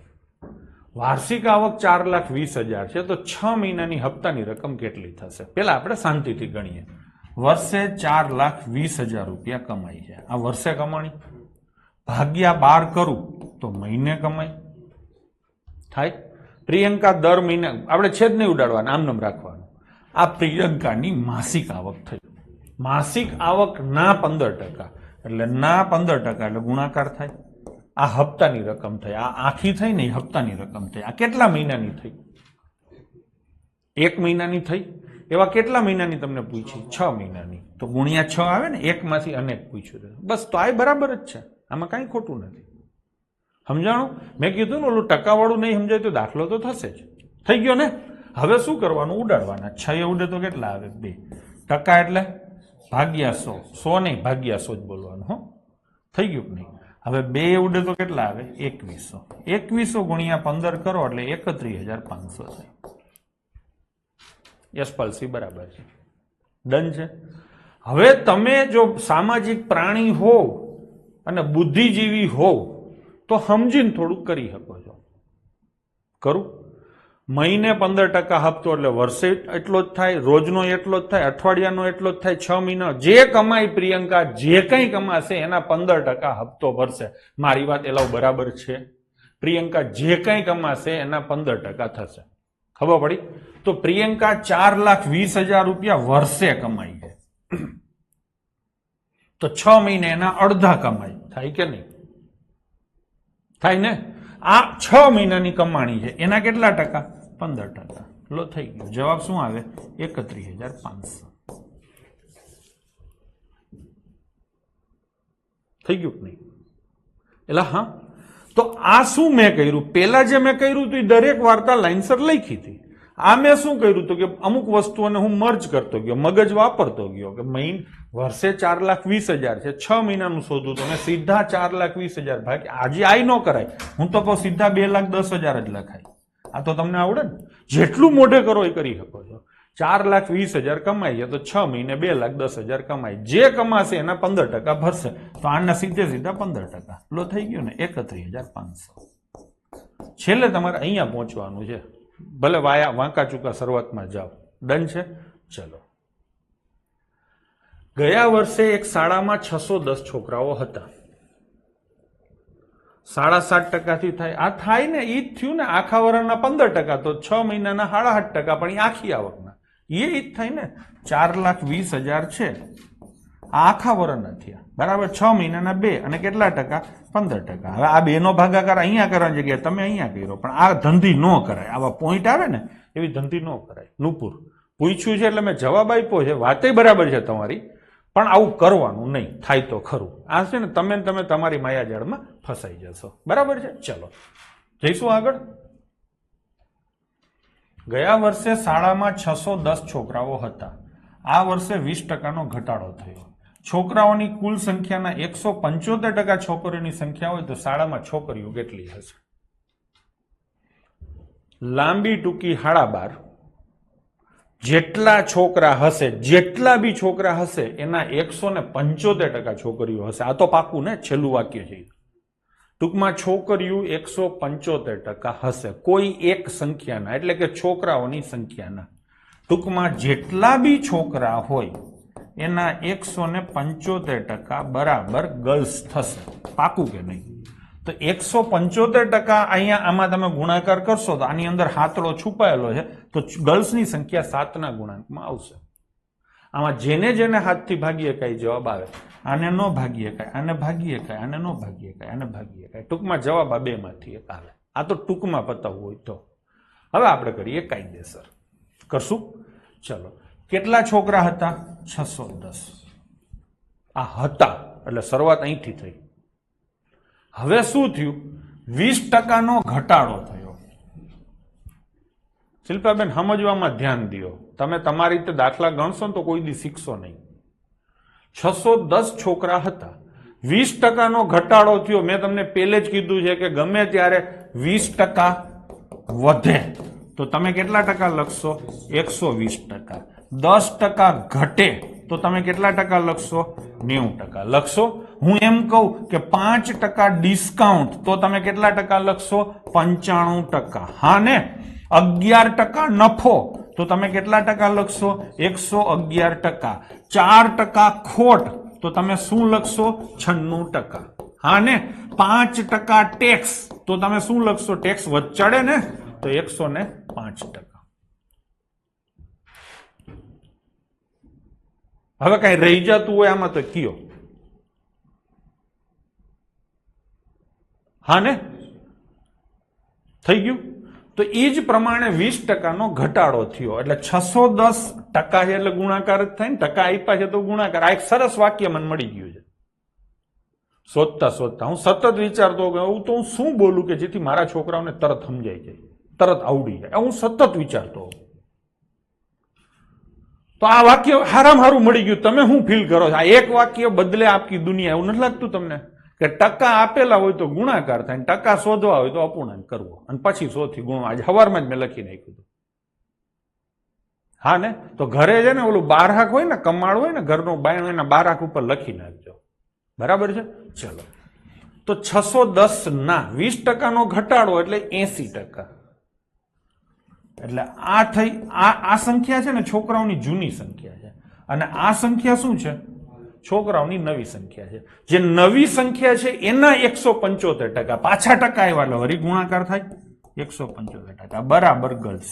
વાર્ષિક આવક 4,20,000 છે, તો 6 મહિનાની હપ્તાની રકમ કેટલી થશે? પેલા આપણે શાંતિથી ગણીએ. વર્ષે 4,20,000 રૂપિયા કમાઈ છે. આ વર્ષે કમાણી ભાગ્યા 12 કરું તો મહિને કમાઈ થાય. પ્રિયંકા દર મહિને, આપણે છેદ નહીં ઉડાડવાના, આમ નામ રાખવાનું. આ પ્રિયંકાની માસિક આવક થઈ. માસિક આવક ના 15%, એટલે ના 15% એટલે ગુણાકાર થાય. આ હપ્તાની રકમ થઈ. આ આખી થઈ ને હપ્તાની રકમ થઈ. આ કેટલા મહિનાની થઈ? 1 મહિનાની થઈ. એવા કેટલા મહિનાની તમને પૂછી? 6 મહિનાની. તો ગુણ્યા 6 આવે ને, 1 માંથી અનેક પૂછ્યું. બસ, તો આ બરાબર જ છે. આમાં કઈ ખોટું નથી. સમજાણું? મેં કીધું ને ઓલું ટકાવાળું નહીં સમજાય તો દાખલો તો થશે જ. થઈ ગયો ને? હવે શું કરવાનું? ઉડાડવાના. 6 ઉડે તો કેટલા આવે? 2. ટકા એટલે ભાગ્યા 100. 100 નહીં, ભાગ્યા 100 જ બોલવાનું. હો, થઈ ગયું કે નહીં? હવે 2 ઉડે તો કેટલા આવે? 2100. 2100 ગુણ્યા 15 કરો એટલે 31,500 થાય. યશપાલસિંહ બરાબર છે. ડન છે. હવે તમે જો સામાજિક પ્રાણી હોવ અને બુદ્ધિજીવી હોવ તો સમજીને થોડુંક કરી શકો છો. કરું? મહિને 15% હપ્તો એટલે વર્ષે એટલો જ થાય, રોજનો એટલો જ થાય, અઠવાડિયાનો એટલો જ થાય, 6 મહિના જે કમાઈ પ્રિયંકા જે કંઈ કમાશે એના 15% હપ્તો ભરશે. મારી વાત એલાવ બરાબર છે? પ્રિયંકા જે કંઈ કમાશે એના 15% થશે. ખબર પડી? તો પ્રિયંકા 4,20,000 રૂપિયા વર્ષે કમાઈ છે તો 6 મહિને એના અડધા કમાઈ થાય કે નહીં? થાય ને? આ 6 મહિનાની કમાણી છે એના કેટલા ટકા? 15%. લો થઈ ગયો. જવાબ શું આવે? 31,500. થઈ ગયું કે નહીં? એટલે હા, તો આ શું મેં કર્યું? પેલા જે મેં કર્યું હતું એ દરેક વાર્તા લાઈનસર લખી હતી. આ મેં શું કર્યું હતું કે અમુક વસ્તુઓને હું મર્જ કરતો ગયો, મગજ વાપરતો ગયો કે વર્ષે 4,20,000 છે, 6 મહિનાનું શોધું તો મેં સીધા 4,20,000 ભાગ. આજે આઈ ન કરાય. હું તો કહું સીધા 2,10,000 જ લખાય. આ તો તમને આવડે ને? જેટલું મોઢે કરો એ કરી શકો છો. 4,20,000 કમાઈ છે તો 6 મહિને 2,10,000 કમાય. જે કમાશે એના 15% ભરશે તો આના સીધે સીધા 15%. લો થઈ ગયું ને? 31,500. છેલ્લે તમારે અહીંયા પહોંચવાનું છે. ભલે વાંકા ચૂકા શરૂઆતમાં જાઓ. ડન છે? ચલો. ગયા વર્ષે એક શાળામાં 610 છોકરાઓ હતા. 7.5% થી થાય. આ થાય ને? એ જ થયું ને? આખા વર્ષના 15% તો 6 મહિનાના 8.5%, પણ એ આખી આવકના એ જ થાય ને? 4,20,000 છે આ આખા વર્ષના થયા, બરાબર? 6 મહિનાના 2 અને કેટલા ટકા? 15%. હવે આ 2 નો ભાગાકાર અહીંયા કરવાની જગ્યાએ તમે અહીંયા કર્યો, પણ આ ધંધી ન કરાય. આવા પોઈન્ટ આવે ને એવી ધંધી ન કરાય. નુપુર પૂછ્યું છે એટલે મેં જવાબ આપ્યો છે. વાતે બરાબર છે તમારી, પણ આવું કરવાનું નહીં. થાય તો ખરું. આ છે ને તમે તમારી માયાજાળમાં ફસાઈ જશો. બરાબર છે? ચલો જઈશું આગળ. ગયા વર્ષે શાળામાં 610 છોકરાઓ હતા. આ વર્ષે 20%નો ઘટાડો થયો. છોકરાઓની કુલ સંખ્યાના 175% છોકરીઓની સંખ્યા હોય તો શાળામાં છોકરીઓ કેટલી હશે? લાંબી ટૂંકી 12.5 જેટલા છોકરા હશે, જેટલા બી છોકરા હશે એના 175% છોકરીઓ હશે. આ તો પાકું ને? છેલ્લું વાક્ય છે. ટૂંકમાં છોકરીઓ 175% હશે કોઈ એક સંખ્યાના, એટલે કે છોકરાઓની સંખ્યાના. ટૂંકમાં જેટલા બી છોકરા હોય એના 175% બરાબર ગર્લ્સ થશે. પાકું કે નહીં? તો 175% અહીંયા આમાં તમે ગુણાકાર કરશો તો આની અંદર હાથડો છુપાયેલો છે તો ગર્લ્સની સંખ્યા 7ના ગુણાંકમાં આવશે. આમાં જેને જેને હાથથી ભાગીએ કાંઈ જવાબ આવે. આને ન ભાગીએ કાંઈ, આને ભાગીએ કાંઈ, આને ન ભાગીએ કાંઈ, આને ભાગીએ કાંઈ. ટૂંકમાં જવાબ આ 2 માંથી એક આવે. આ તો ટૂંકમાં પતાવવું હોય તો. હવે આપણે કરીએ કાયદેસર. કરશું? ચલો. કેટલા છોકરા હતા? 610. આ હતા એટલે શરૂઆત અહીંથી થઈ. હવે શું થયું? 20%નો ઘટાડો થયો. શિલ્પાબેન સમજવામાં ધ્યાન દો. તમે તમારી રીતે દાખલા ગણશો ને તો કોઈ દી શીખશો નહીં. 610 છોકરા હતા, 20%નો ઘટાડો થયો. મેં તમને પહેલે જ કીધું છે કે ગમે ત્યારે 20% વધે તો તમે કેટલા ટકા લખશો? 120%. 10% ઘટે તો તમે કેટલા ટકા લખશો? 90% લખશો. હું એમ કહું કે 5% ડિસ્કાઉન્ટ તો તમે કેટલા ટકા લખશો? 95%. હા ને? 11% નફો તો તમે કેટલા ટકા લખશો? 111%. 4% ખોટ તો તમે શું લખશો? 96%. હા ને? 5% ટેક્સ તો તમે શું લખશો? ટેક્સ ચડે ને તો 105%. હવે કઈ રહી જતું હોય આમાં તો કયો? હા ને? થઈ ગયું? તો એ જ પ્રમાણે 20%નો ઘટાડો થયો એટલે 610% છે એટલે ગુણાકાર જ થાય ને. ટકા આપ્યા છે તો ગુણાકાર. આ એક સરસ વાક્ય મને મળી ગયું છે. શોધતા હું સતત વિચારતો કે હું તો શું બોલું કે જેથી મારા છોકરાઓને તરત સમજાઈ જાય, તરત આવડી જાય. હું સતત વિચારતો હોઉં. તો આ વાક્ય હારામ હારું મળી ગયું. તમે શું ફીલ કરો છો? આ એક વાક્ય બદલે આપકી દુનિયા. એવું નથી લાગતું તમને કે ટકા આપેલા હોય તો ગુણાકાર થાય, ટકા શોધવા હોય તો અપૂર્ણાંક કરવો અને પછી 100 થી ગુણવા. આજે સવારમાં જ મેં લખી નાખ્યું હતું. હા ને, તો ઘરે છે ને ઓલું બારાક હોય ને, કમાળ હોય ને ઘરનું બાયણ, એના બારાક ઉપર લખી નાખજો. બરાબર છે? ચલો, તો 610 ના 20% નો ઘટાડો એટલે 80%. એટલે આ થઈ આ સંખ્યા છે ને છોકરાઓની જૂની સંખ્યા છે, અને આ સંખ્યા શું છે? છોકરાઓની નવી સંખ્યા છે. જે નવી સંખ્યા છે એના 175%. પાછા ટકા આવ્યા એટલે વળી ગુણાકાર થાય 175%. બરાબર ગર્લ્સ.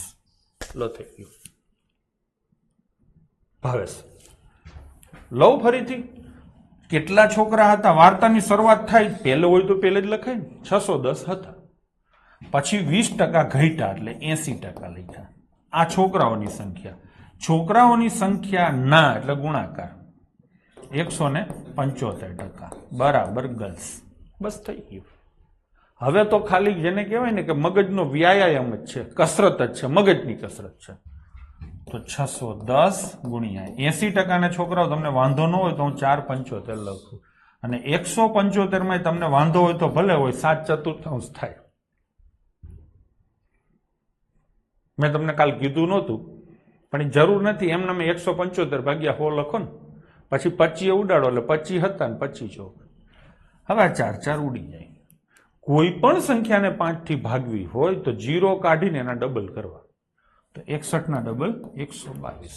લો થઈ ગયું. ભાવેશ લવ ફરીથી. કેટલા છોકરા હતા? વાર્તાની શરૂઆત થાય પહેલો હોય તો પહેલે જ લખાય ને. 610 હતા, પછી 20% ઘટ્યા એટલે 80% લખ્યા. આ છોકરાઓની સંખ્યા. છોકરાઓની સંખ્યા ના એટલે ગુણાકાર 175%. બરાબર ગર્લ્સ. બસ થઈ ગયું. હવે તો ખાલી જેને કહેવાય ને કે મગજનો વ્યાયામ જ છે, કસરત જ છે, મગજની કસરત છે. તો 610 ગુણ્યા 80% ના છોકરાઓ તમને વાંધો ન હોય તો હું 475 લખું, અને 175 માં તમને વાંધો હોય તો ભલે હોય 7/4 થાય. મેં તમને કાલ કીધું નહોતું પણ એ જરૂર નથી. એમને મેં 175 ભાગ્યા 100 લખો ને, પછી 25 ઉડાડો એટલે 25 હતા ને 25 ચોક. હવે 4 ઉડી જાય. કોઈ પણ સંખ્યાને 5 થી ભાગવી હોય તો 0 કાઢીને એના ડબલ કરવા. તો 61 ના ડબલ 122.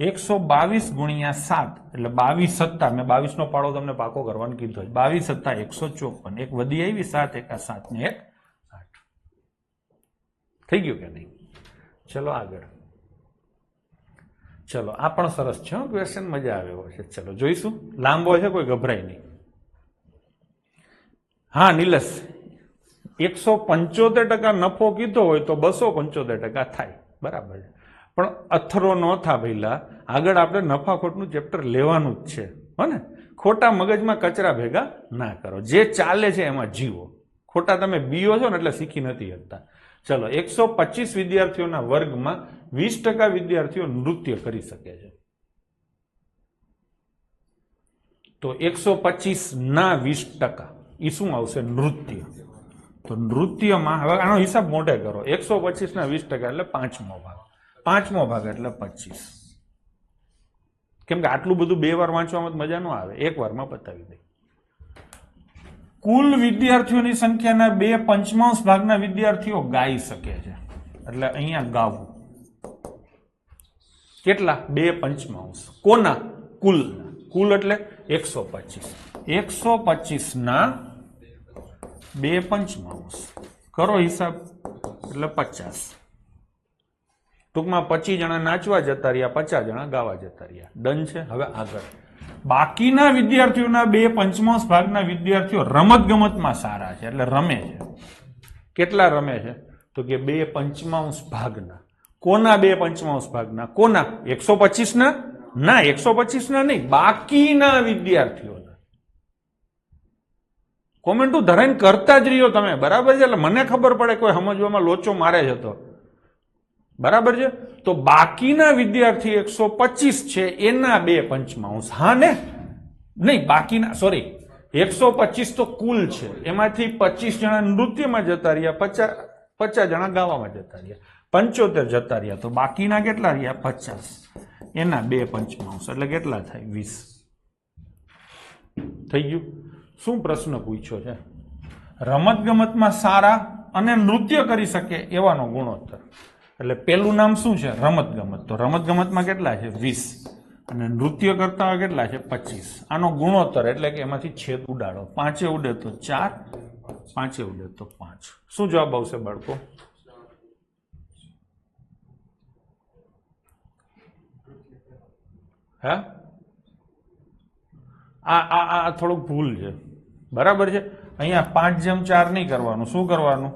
122 ગુણ્યા 7 એટલે 22 સત્તા. મેં 22 નો પાડો તમને પાકો કરવાનું કીધું. 22 સત્તા 154. એક વધી આવી 7 એકા 7 ને 1 8. થઈ ગયું કે નહીં? ચલો આગળ. ચલો આ પણ સરસ છે ક્વેશ્ચન, મજા આવે એવો છે. ચલો જોઈશું. લાંબો છે, કોઈ ગભરાય નહીં. હા નિલેશ, 175% નફો કીધો હોય તો 275% થાય. બરાબર છે, પણ અથરો ન થા ભઈલા. આગળ આપણે નફાખોટનું ચેપ્ટર લેવાનું જ છે, હો ને. ખોટા મગજમાં કચરા ભેગા ના કરો. જે ચાલે છે એમાં જીવો. ખોટા તમે બીઓ છો ને એટલે શીખી નથી શકતા. ચલો, 125 વિદ્યાર્થીઓના વર્ગમાં 20% વિદ્યાર્થીઓ નૃત્ય કરી શકે છે. તો 125 ના 20% એ શું આવશે? નૃત્ય. તો નૃત્યમાં હવે આનો હિસાબ મોઢે કરો. 125 ના 20% એટલે 5મો ભાગ. 5મો ભાગ એટલે 25. કેમ કે આટલું બધું 2 વાર વાંચવામાં મજા ન આવે, 1 વારમાં પતાવી દે. કુલ વિદ્યાર્થીઓની સંખ્યાના 2/5 ભાગના વિદ્યાર્થીઓ ગાઈ શકે છે. એટલે અહીંયા ગાવું કેટલા? 2/5. કોના? કુલ. કુલ એટલે 125. 125 ના 2/5 કરો હિસાબ એટલે 50. ટૂંકમાં 25 જણા નાચવા જતા રહ્યા, 50 જણા ગાવા જતા રહ્યા. ડન છે. હવે આગળ. બાકીના વિદ્યાર્થીઓના 2/5 ભાગના વિદ્યાર્થીઓ રમત ગમતમાં સારા છે, એટલે રમે છે. કેટલા રમે છે? તો કે 2/5 ભાગના. કોના 2/5 ભાગના? કોના? 125 ના? ના, 125 ના નહીં, બાકીના વિદ્યાર્થીઓના. કોમેન્ટો ધરાઈને કરતા જ રહ્યો તમે. બરાબર છે? એટલે મને ખબર પડે કોઈ સમજવામાં લોચો મારે છે તો. બરાબર છે? તો બાકીના વિદ્યાર્થી 125 છે એના 2/5. હા ને? નહીં, બાકીના, સોરી, 125 તો કુલ છે, એમાંથી 25 જણા નૃત્યમાં જતા રહ્યા, 50 જણા ગાવામાં જતા રહ્યા, 75 જતા રહ્યા. તો બાકીના કેટલા રહ્યા? 50. એના 2/5 એટલે કેટલા થાય? 20. થઈ ગયું? શું પ્રશ્ન પૂછ્યો છે? રમત ગમતમાં સારા અને નૃત્ય કરી શકે એવાનો ગુણોત્તર. એટલે પેલું નામ શું છે? રમત ગમત. તો રમત ગમતમાં કેટલા છે? 20. અને નૃત્ય કરતા હોય કેટલા છે? 25. આનો ગુણોત્તર એટલે કે એમાંથી છેદ ઉડાડો. 5 ઉડે તો 4, 5 ઉડે તો 5. શું જવાબ આવશે બાળકો? હા, આ થોડુંક ભૂલ છે. બરાબર છે? અહીંયા 5/4 નહીં કરવાનું. શું કરવાનું?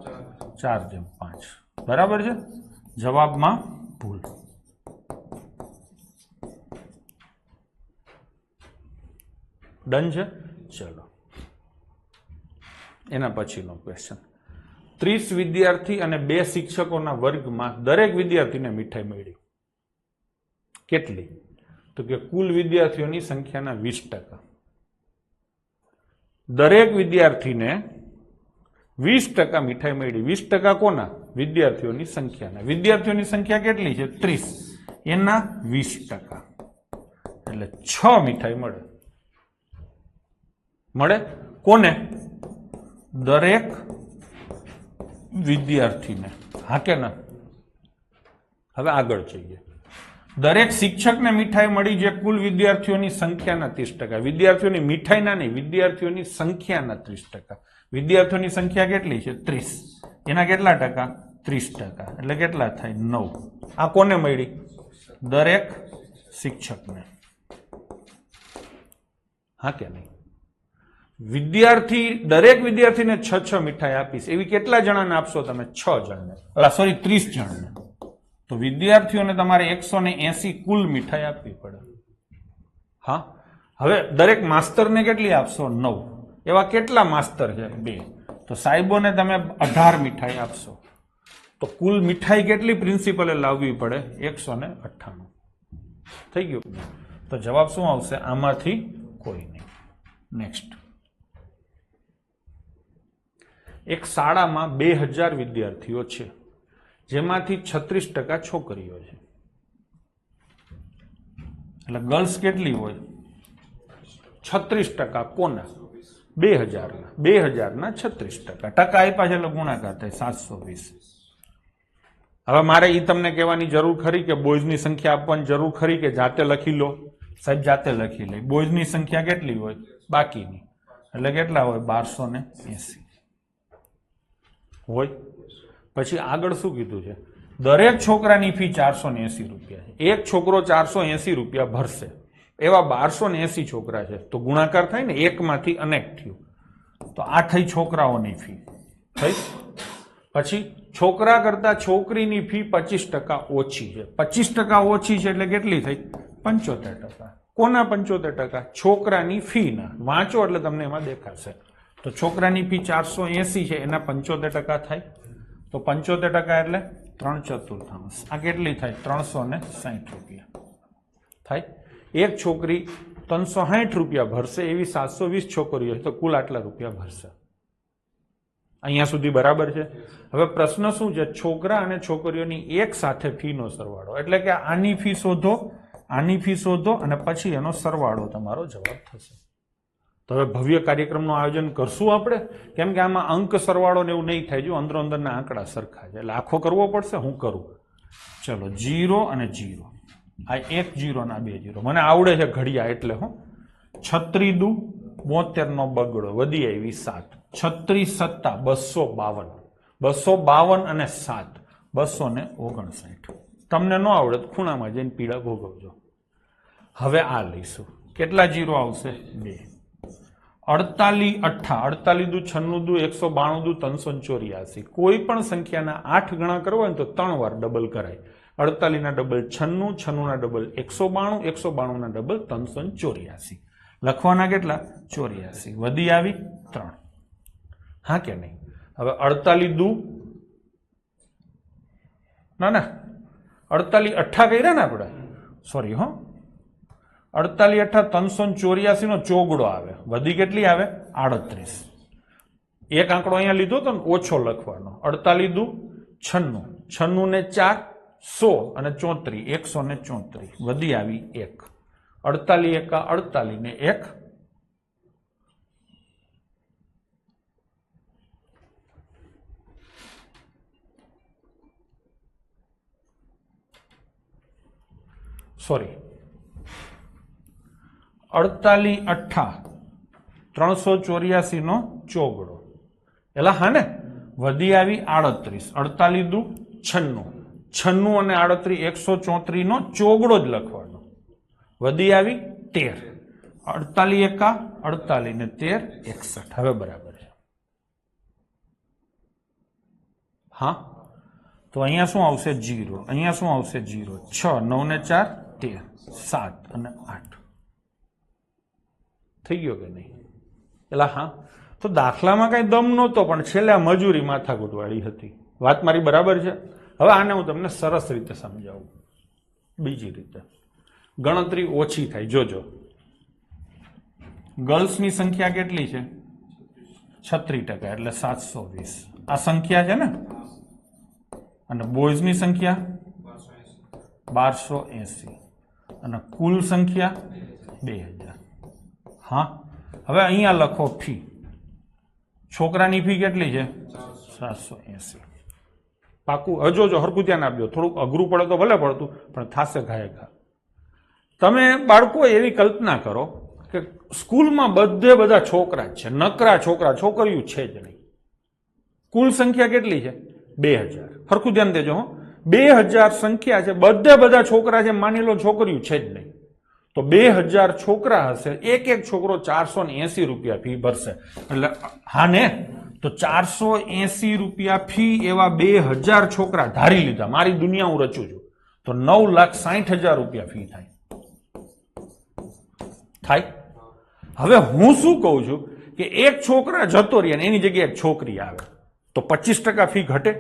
4/5. બરાબર છે? જવાબમાં ભૂલ. ડન છે? ચલો એના પછીનો ક્વેશ્ચન. 30 વિદ્યાર્થી અને 2 શિક્ષકોના વર્ગમાં દરેક વિદ્યાર્થીને મીઠાઈ મળી. કેટલી? તો કે કુલ વિદ્યાર્થીઓની સંખ્યાના 20%. દરેક વિદ્યાર્થીને 20% મીઠાઈ મળી. 20% કોના? વિદ્યાર્થીઓની સંખ્યાના. વિદ્યાર્થીઓની સંખ્યા કેટલી છે? 30. એના 20%. એટલે 6 મીઠાઈ મળે. મળે કોને? દરેક વિદ્યાર્થીને. હા કે ના? હવે આગળ જઈએ. દરેક શિક્ષકને મીઠાઈ મળી જે કુલ વિદ્યાર્થીઓની સંખ્યાના 30%. વિદ્યાર્થીઓની મીઠાઈના નહીં, વિદ્યાર્થીઓની સંખ્યાના 30%. વિદ્યાર્થીઓની સંખ્યા કેટલી છે? 30. એના કેટલા ટકા? 30%. એટલે કેટલા થાય? 9. આ કોને મળી? દરેક શિક્ષકને. હા કે નહીં? દરેક વિદ્યાર્થીને 6 મીઠાઈ આપીશ. એવી કેટલા જણાને આપશો તમે? 6 જણને. 30 જણને. તો વિદ્યાર્થીઓને તમારે 180 કુલ મીઠાઈ આપવી પડે. હા, હવે દરેક માસ્તરને કેટલી આપશો? 9. એવા કેટલા માસ્તર છે? 2. તો સાહેબોને તમે 18 મીઠાઈ આપશો. તો કુલ મીઠાઈ કેટલી પ્રિન્સિપલે લાવવી પડે? 198. થઈ ગયું? તો જવાબ શું આવશે? આમાંથી કોઈ નહીં. નેક્સ્ટ. એક શાળામાં 2000 વિદ્યાર્થીઓ છે, જેમાંથી 36% છોકરીઓ છે. એટલે ગર્લ્સ કેટલી હોય? 36%. કોના? 2000 ના. 2000 ના 36%. ટકા આપ્યા છે એટલે ગુણાકાર થાય 720. હવે મારે એ તમને કહેવાની જરૂર ખરી કે બોયઝની સંખ્યા આપવાની જરૂર ખરી કે જાતે લખી લો? સાહેબ જાતે લખી લે. બોયઝની સંખ્યા કેટલી હોય? બાકીની. એટલે કેટલા હોય? 1280 હોય. પછી આગળ શું કીધું છે? દરેક છોકરાની ફી 480 રૂપિયા છે. એક છોકરો 480 રૂપિયા ભરશે. એવા 1280 છોકરા છે. તો ગુણાકાર થાય ને, એકમાંથી અનેક થયું. તો આ થઈ છોકરાઓની ફી. થઈ. પછી છોકરા કરતા છોકરીની ફી 25% ઓછી છે. 25% ઓછી છે એટલે કેટલી થઈ? 75%. કોના 75%? છોકરાની ફીના. વાંચો એટલે તમને એમાં દેખાશે. તો છોકરાની ફી 480 છે, એના 75% થાય. તો 75% એટલે 3/4. આ કેટલી થાય? 360 રૂપિયા થાય. એક છોકરી 360 રૂપિયા ભરશે, એવી 720 છોકરીઓ તો કુલ આટલા રૂપિયા ભરશે. અહીંયા સુધી બરાબર છે? હવે પ્રશ્ન શું છે? છોકરા અને છોકરીઓની એક સાથે ફીનો સરવાળો. એટલે કે આની ફી શોધો, આની ફી શોધો અને પછી એનો સરવાળો તમારો જવાબ થશે. તો હવે ભવ્ય કાર્યક્રમનું આયોજન કરશું આપણે, કેમ કે આમાં અંક સરવાળો ને એવું નહીં થાય. જો અંદરો અંદરના આંકડા સરખા છે એટલે આખો કરવો પડશે. હું કરું. ચલો 0 અને 0. આ 1 0 અને 2 0. મને આવડે છે ઘડિયા એટલે. હું 36 દુ 72 નો બગડો વધી આવી 7. 36 સત્તા 252. 252 અને 7 259. તમને ન આવડે તો ખૂણામાં જઈને પીડા ભોગવજો. હવે આ લઈશું. કેટલા 0 આવશે? 2. 48 48 દુ 96 દુ 192 દુ 384. કોઈ પણ સંખ્યાના 8 ગણા કરવા હોય તો 3 વાર ડબલ કરાય. 48 ના ડબલ 96, 96 ના ડબલ 192, 192 ના ડબલ 384. લખવાના કેટલા? 84. વધી આવી 3. હા કે નહીં? હવે 48 દુ ના 48 8 કર્યા ને આપણે? સોરી હો, 48 8 384 નો ચોગડો આવે. વધી કેટલી આવે? 38. એક આંકડો અહીંયા લીધો તો ને, ઓછો લખવાનો. 48 દુ 96, 96 ને 4 100 અને 34 134. વધી આવી 1. 48 એકા 48 ને 1 સોરી 48 8 384 નો ચોગડો. એલા હા ને? વધી આવી 38. 48 દુ 96, 96 અને 38 134 નો ચોગડો જ લખવાનો. વધી આવી 13. 48 એકા 48 ને 13 61. હવે બરાબર છે. હા, તો અહીંયા શું આવશે? 0. અહીંયા શું આવશે? 0. 6 9 ને 4 13 7 અને 8. થઈ ગયો કે નહીં? એટલે હા, તો દાખલામાં કઈ દમ નહોતો, પણ છેલ્લે મજૂરી માથાકૂટ વાળી હતી. વાત મારી બરાબર છે? હવે આને હું તમને સરસ રીતે સમજાવું. બીજી રીતે ગણતરી ઓછી થાય. જોજો, ગર્લ્સની સંખ્યા કેટલી છે? 36% એટલે 720. આ સંખ્યા છે ને, અને બોયઝની સંખ્યા 1280 અને કુલ સંખ્યા 2000. હા, હવે અહીંયા લખો ફી. છોકરાની ફી કેટલી છે? 780. પાકું? હજો જો હરકું ધ્યાન આપજો, થોડુંક અઘરું પડે તો ભલે પડતું, પણ થાશે ઘાયે. તમે બાળકો એવી કલ્પના કરો કે સ્કૂલમાં બધે બધા છોકરા જ છે, નકરા છોકરા, છોકરીઓ છે જ નહીં. કુલ સંખ્યા કેટલી છે? 2000. હરખું ધ્યાન દેજો. 2000 સંખ્યા છે, બધે બધા છોકરા છે, માની લો છોકરીઓ છે જ નહીં, તો 2000 છોકરા હશે, એક એક છોકરો 480 રૂપિયા ફી ભરશે. એટલે હા ને, તો 480 રૂપિયા ફી એવા 2000 છોકરા ધારી લીધા. મારી દુનિયા હું રચું છું, તો 9,60,000 રૂપિયા ફી થાય. હવે હું શું કહું છું કે એક છોકરા જતો રહે ને એની જગ્યાએ એક છોકરી આવે તો 25% ફી ઘટે.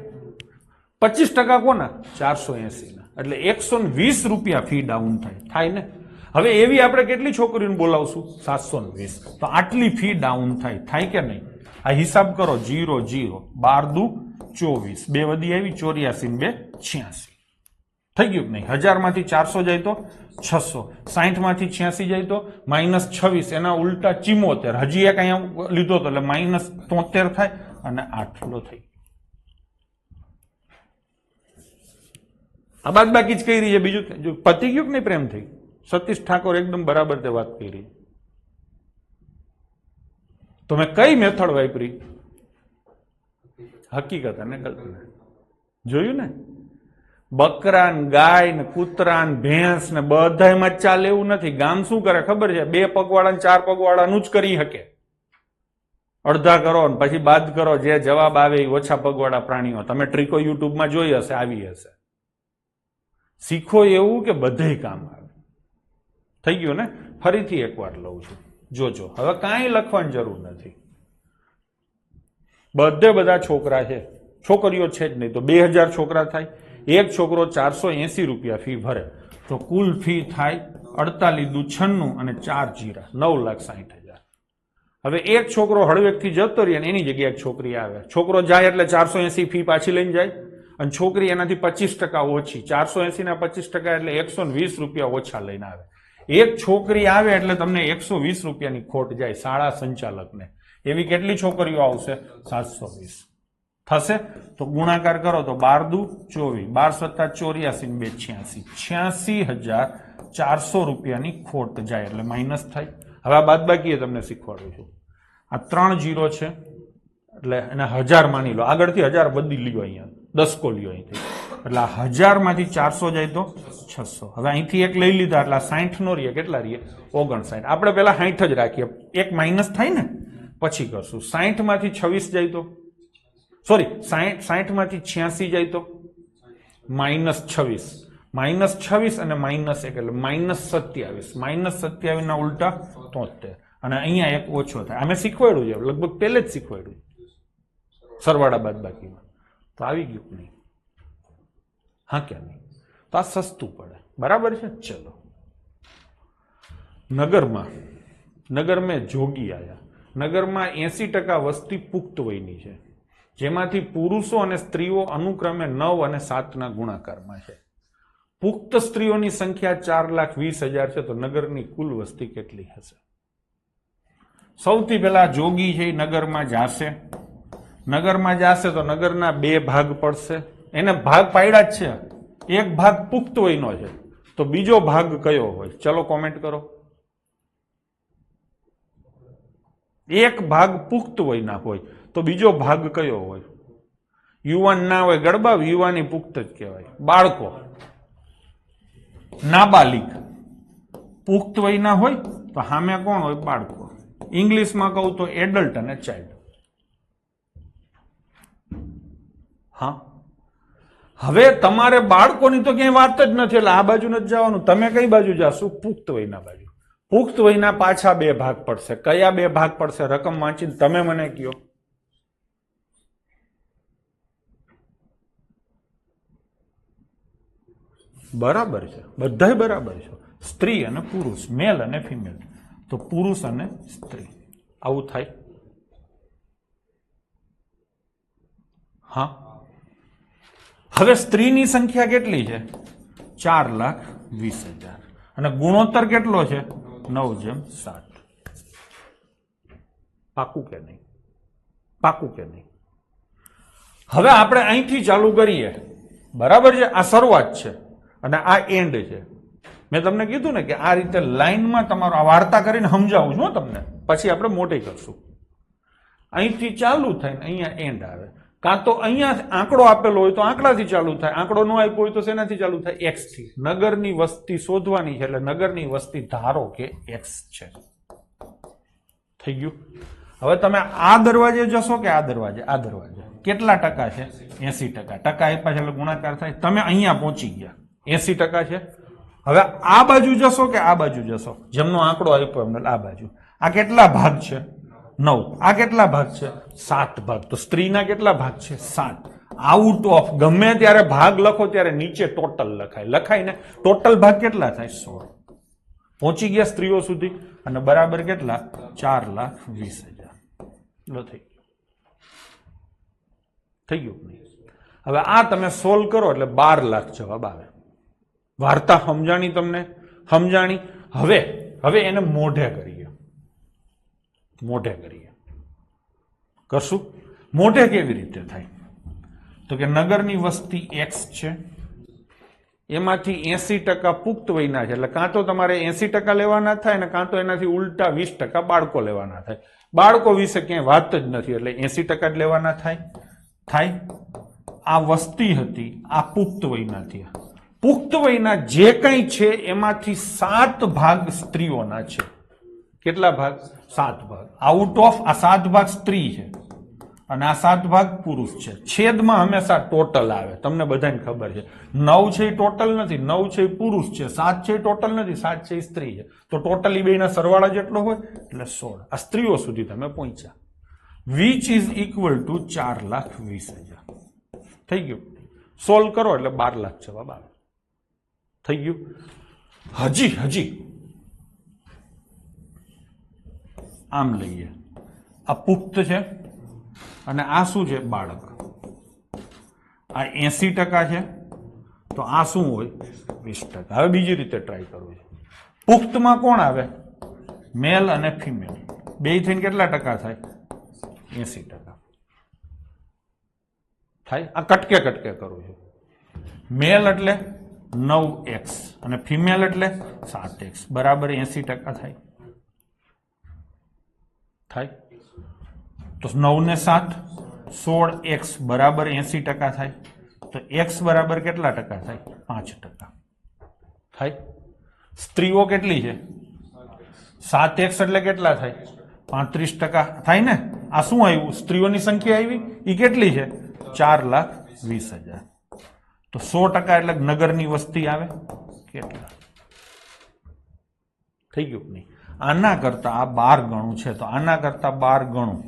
25% કોના? 480 ના. એટલે 120 રૂપિયા ફી ડાઉન થાય ને. હવે એવી આપણે કેટલી છોકરીઓને બોલાવશું? 720. તો આટલી ફી ડાઉન થાય કે નહીં? આ હિસાબ કરો. 0 0 12 24, 2 વધી આવી 84 ને 2 86. થઈ ગયું કે નહીં? 1000 માંથી 400 જાય તો 600, 60 માંથી 86 જાય તો -26, એના ઉલટા 74. હજી એક અહીંયા લીધો તો એટલે -73 થાય અને આટલો થઈ. આ બાદ બાકી જ કરી છે, બીજું પતી ગયું કે નહીં? પ્રેમ થઈ. સતીશ ઠાકોર એકદમ બરાબર તે વાત કરી. તો મેં કઈ મેથડ વાપરી? હકીકત અને કલ્પના. જોયું ને? બકરા ને ગાય ને કૂતરા ને ભેંસ ને બધામાં જ ચાલે એવું નથી. ગામ શું કરે ખબર છે? 2 પગવાળા ને 4 પગવાળાનું જ કરી શકે. અડધા કરો ને પછી બાદ કરો, જે જવાબ આવે એ ઓછા પગવાળા પ્રાણીઓ. તમે ટ્રીકો યુટ્યુબમાં જોઈ હશે, આવી હશે. શીખો એવું કે બધે કામ આવે. થઈ ગયું ને? ફરીથી એકવાર લઉં છું, જોજો. હવે કાંઈ લખવાની જરૂર નથી. બધે બધા છોકરા છે, છોકરીઓ છે જ નહીં, તો 2000 છોકરા થાય. એક છોકરો 480 રૂપિયા ફી ભરે તો કુલ ફી થાય 48 96 અને 4 0 9,60,000. હવે એક છોકરો હળવેકથી જતો રહે અને એની જગ્યાએ એક છોકરી આવે. છોકરો જાય એટલે 480 ફી પાછી લઈને જાય અને છોકરી એનાથી 25% ઓછી. 480 ના 25% એટલે 120 રૂપિયા ઓછા લઈને આવે. એક છોકરી આવે એટલે તમને 120 રૂપિયાની ખોટ જાય શાળા સંચાલકને. એવી કેટલી છોકરીઓ આવશે? 720 થશે. તો ગુણાકાર કરો તો 12 2 24, 12 + 84 2 86, 86,400 રૂપિયાની ખોટ જાય એટલે માઇનસ થાય. હવે આ બાદ બાકી તમને શીખવાડું છું. આ 3 0 છે એટલે એને 1000 માની લો. આગળથી 1000 બદલી લ્યો, અહીંયા 10 કો લ્યો અહીંથી. એટલે 1000 માંથી 400 જાય તો 600. હવે અહીંથી એક લઈ લીધા એટલે 60 નો રહીએ. કેટલા રહીએ? 59. આપણે પેલા 60 જ રાખીએ, એક માઇનસ થાય ને પછી કરશું. 60 માંથી 26 જાય તો, સોરી 60 માંથી 86 જાય તો -26, -26 અને -1 એટલે -27. -27 ના ઉલટા 73 અને અહીંયા એક ઓછો થાય. અમે શીખવાડ્યું છે, લગભગ પહેલે જ શીખવાડ્યું સરવાળા બાદ બાકીમાં. તો આવી ગયું નહીં? હા કે નહીં? તો આ સસ્તું પડે. બરાબર છે? ચલો. નગરમાં જોગી આયા. નગરમાં 80% વસ્તી પુખ્ત વયની છે, જેમાંથી પુરુષો અને સ્ત્રીઓ અનુક્રમે 9 અને 7 ના ગુણાકારમાં છે. પુખ્ત સ્ત્રીઓની સંખ્યા 4,20,000 છે. તો નગરની કુલ વસ્તી કેટલી હશે? સૌથી પહેલા જોગી છે, નગરમાં જાશે. નગરમાં જાશે તો નગરના 2 ભાગ પડશે. એને ભાગ પાડ્યા જ છે. એક ભાગ પુખ્ત વયનો છે, તો બીજો ભાગ કયો હોય? ચલો કોમેન્ટ કરો. એક ભાગ પુખ્ત વયના હોય તો બીજો ભાગ કયો હોય? યુવાન ના હોય ગડબા, યુવાની પુખ્ત જ કહેવાય. બાળકો, નાબાલિગ. પુખ્ત વયના હોય તો સામે કોણ હોય? બાળકો. ઇંગ્લિશમાં કહું તો એડલ્ટ અને ચાઇલ્ડ. હા, હવે તમારે બાળકોની તો ક્યાંય વાત જ નથી, એટલે આ બાજુ નથી જવાનું. તમે કઈ બાજુ જાશો? પુખ્ત વયના બાજુ. પુખ્ત વયના પાછા 2 ભાગ પડશે. કયા 2 ભાગ પડશે? રકમ વાંચીને તમે મને કહો. બરાબર છે, બધાય બરાબર છે. સ્ત્રી અને પુરુષ, મેલ અને ફિમેલ. તો પુરુષ અને સ્ત્રી આવું થાય. હા, હવે સ્ત્રીની સંખ્યા કેટલી છે? 4,20,000 અને ગુણોત્તર કેટલો છે? 9:7. પાકું કે નહીં? પાકું કે નહીં? હવે આપણે અહીંથી ચાલુ કરીએ, બરાબર છે? આ શરૂઆત છે અને આ એન્ડ છે. મેં તમને કીધું ને કે આ રીતે લાઈનમાં તમારો આ વાર્તા કરીને સમજાવું છું તમને, પછી આપણે મોટી કરશું. અહીંથી ચાલુ થાય ને અહીંયા એન્ડ આવે. કાં તો અહીંયા આંકડો આપેલો હોય તો આંકડાથી ચાલુ થાય, આંકડો ન આપ્યો હોય તો શેનાથી ચાલુ થાય? એક્સ થી. નગરની વસ્તી શોધવાની છે એટલે નગરની વસ્તી ધારો કે એક્સ છે. થઈ ગયું? હવે તમે આ દરવાજે જશો કે આ દરવાજે? આ દરવાજે. કેટલા ટકા છે? 80%. ટકા આપ્યા છે એટલે ગુણાકાર થાય. તમે અહીંયા પહોંચી ગયા, 80% છે. હવે આ બાજુ જશો કે આ બાજુ જશો? જેમનો આંકડો આપ્યો એમને આ બાજુ. આ કેટલા ભાગ છે? 9. આ કેટલા ભાગ છે? 7 ભાગ. તો સ્ત્રીના કેટલા ભાગ છે? 7. Out of. ગમે ત્યારે ભાગ લખો ત્યારે નીચે ટોટલ લખાય. લખાય ને? ટોટલ ભાગ કેટલા થાય? 16. પહોંચી ગયા સ્ત્રીઓ સુધી અને બરાબર કેટલા? 4,20,000. લો થઈ ગયું. થઈ ગયું નહીં? હવે આ તમે સોલ્વ કરો એટલે 12 લાખ જવાબ આવે. વાર્તા સમજાણી તમને? સમજાણી. હવે એને મોઢે કરીએ. મોઢે કરીએ. કરશું? મોઢે કેવી રીતે થાય? તો કે નગરની વસ્તી x છે, એમાંથી 80% પુખ્ત વયના છે, એટલે કાં તો તમારે 80% લેવાના થાય ને કાં તો એનાથી ઉલટા 20% બાળકો લેવાના થાય. બાળકો વિશે ક્યાંય વાત જ નથી એટલે 80% જ લેવાના થાય. આ વસ્તી હતી, આ પુખ્ત વયના થયા. પુખ્ત વયના જે કંઈ છે એમાંથી 7 ભાગ સ્ત્રીઓના છે. કેટલા ભાગ? 7 ભાગ. આઉટ ઓફ આ 7 ભાગ સ્ત્રી છે અને આ 7 ભાગ પુરુષ છે. છેદમાં હંમેશા ટોટલ આવે, તમને બધાને ખબર છે. 9 છે એ ટોટલ નથી, 9 છે એ પુરુષ છે, 7 છે એ ટોટલ નથી, 7 છે એ સ્ત્રી છે. તો ટોટલ એ બેના સરવાળા જેટલો હોય એટલે 16. આ સ્ત્રીઓ સુધી તમે પહોંચ્યા. Which is equal to 4,20,000. થઈ ગયું? સોલ્વ કરો એટલે 12 લાખ જવાબ આવે. થઈ ગયું? હજી આમ લઈએ. આ પુખ્ત છે અને આ શું છે? બાળક. આ 80% છે તો આ શું હોય? 20%. હવે બીજી રીતે ટ્રાય કરવું છે. પુખ્તમાં કોણ આવે? મેલ અને ફિમેલ. બે થઈને કેટલા ટકા થાય? 80% થાય. આ કટકે કરવું છે. મેલ એટલે 9x અને ફિમેલ એટલે 7x બરાબર 80% થાય. તો 9 ને 7 16x બરાબર 80% થાય. તો x બરાબર કેટલા ટકા થાય? 5% થાય. સ્ત્રીઓ કેટલી છે? 7x એટલે કેટલા થાય? 35% થાય ને? આ શું આવ્યું? સ્ત્રીઓની સંખ્યા આવી. એ કેટલી છે? 4,20,000. તો 100% એટલે નગરની વસ્તી આવે કેટલા? થઈ ગયું નહીં? આના કરતા આ 12 ગણું છે તો આના કરતા 12 ગણું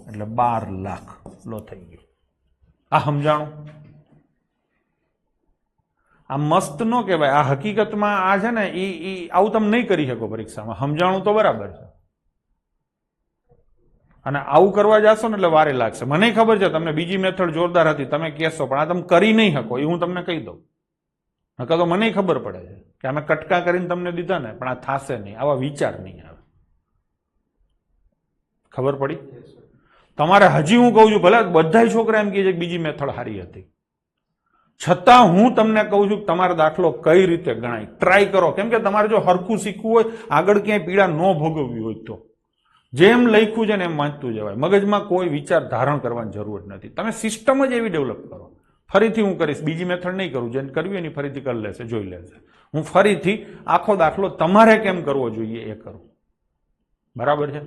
એટલે 12 લાખ. લો થઈ ગયું. આ સમજાણું? આ મસ્ત ન કહેવાય. આ હકીકતમાં આ છે ને એ આવું તમે નહીં કરી શકો પરીક્ષામાં. સમજાણું તો બરાબર છે અને આવું કરવા જશો ને એટલે વારે લાગશે. મને ખબર છે તમને બીજી મેથડ જોરદાર હતી, તમે કહેશો પણ આ તમે કરી નહીં શકો. એ હું તમને કહી દઉં. નકર તો મને ખબર પડે છે કે અમે કટકા કરીને તમને દીધા ને પણ આ થશે નહીં. આવા વિચાર નહીં આવે. ખબર પડી? તમારે હજી હું કહું છું, ભલે બધા છોકરા એમ કહે છે કે બીજી મેથડ સારી હતી, છતાં હું તમને કહું છું કે તમારો દાખલો કઈ રીતે ગણાય ટ્રાય કરો. કેમ કે તમારે જો હરખું શીખવું હોય, આગળ ક્યાંય પીડા ન ભોગવવી હોય તો જેમ લખ્યું છે ને એમ વાંચતું જવાય. મગજમાં કોઈ વિચાર ધારણ કરવાની જરૂર નથી. તમે સિસ્ટમ જ એવી ડેવલપ કરો. ફરીથી હું કરીશ, બીજી મેથડ નહીં કરું. જેને કરવી એની ફરીથી કરી લેશે, જોઈ લેશે. હું ફરીથી આખો દાખલો તમારે કેમ કરવો જોઈએ એ કરું. બરાબર છે?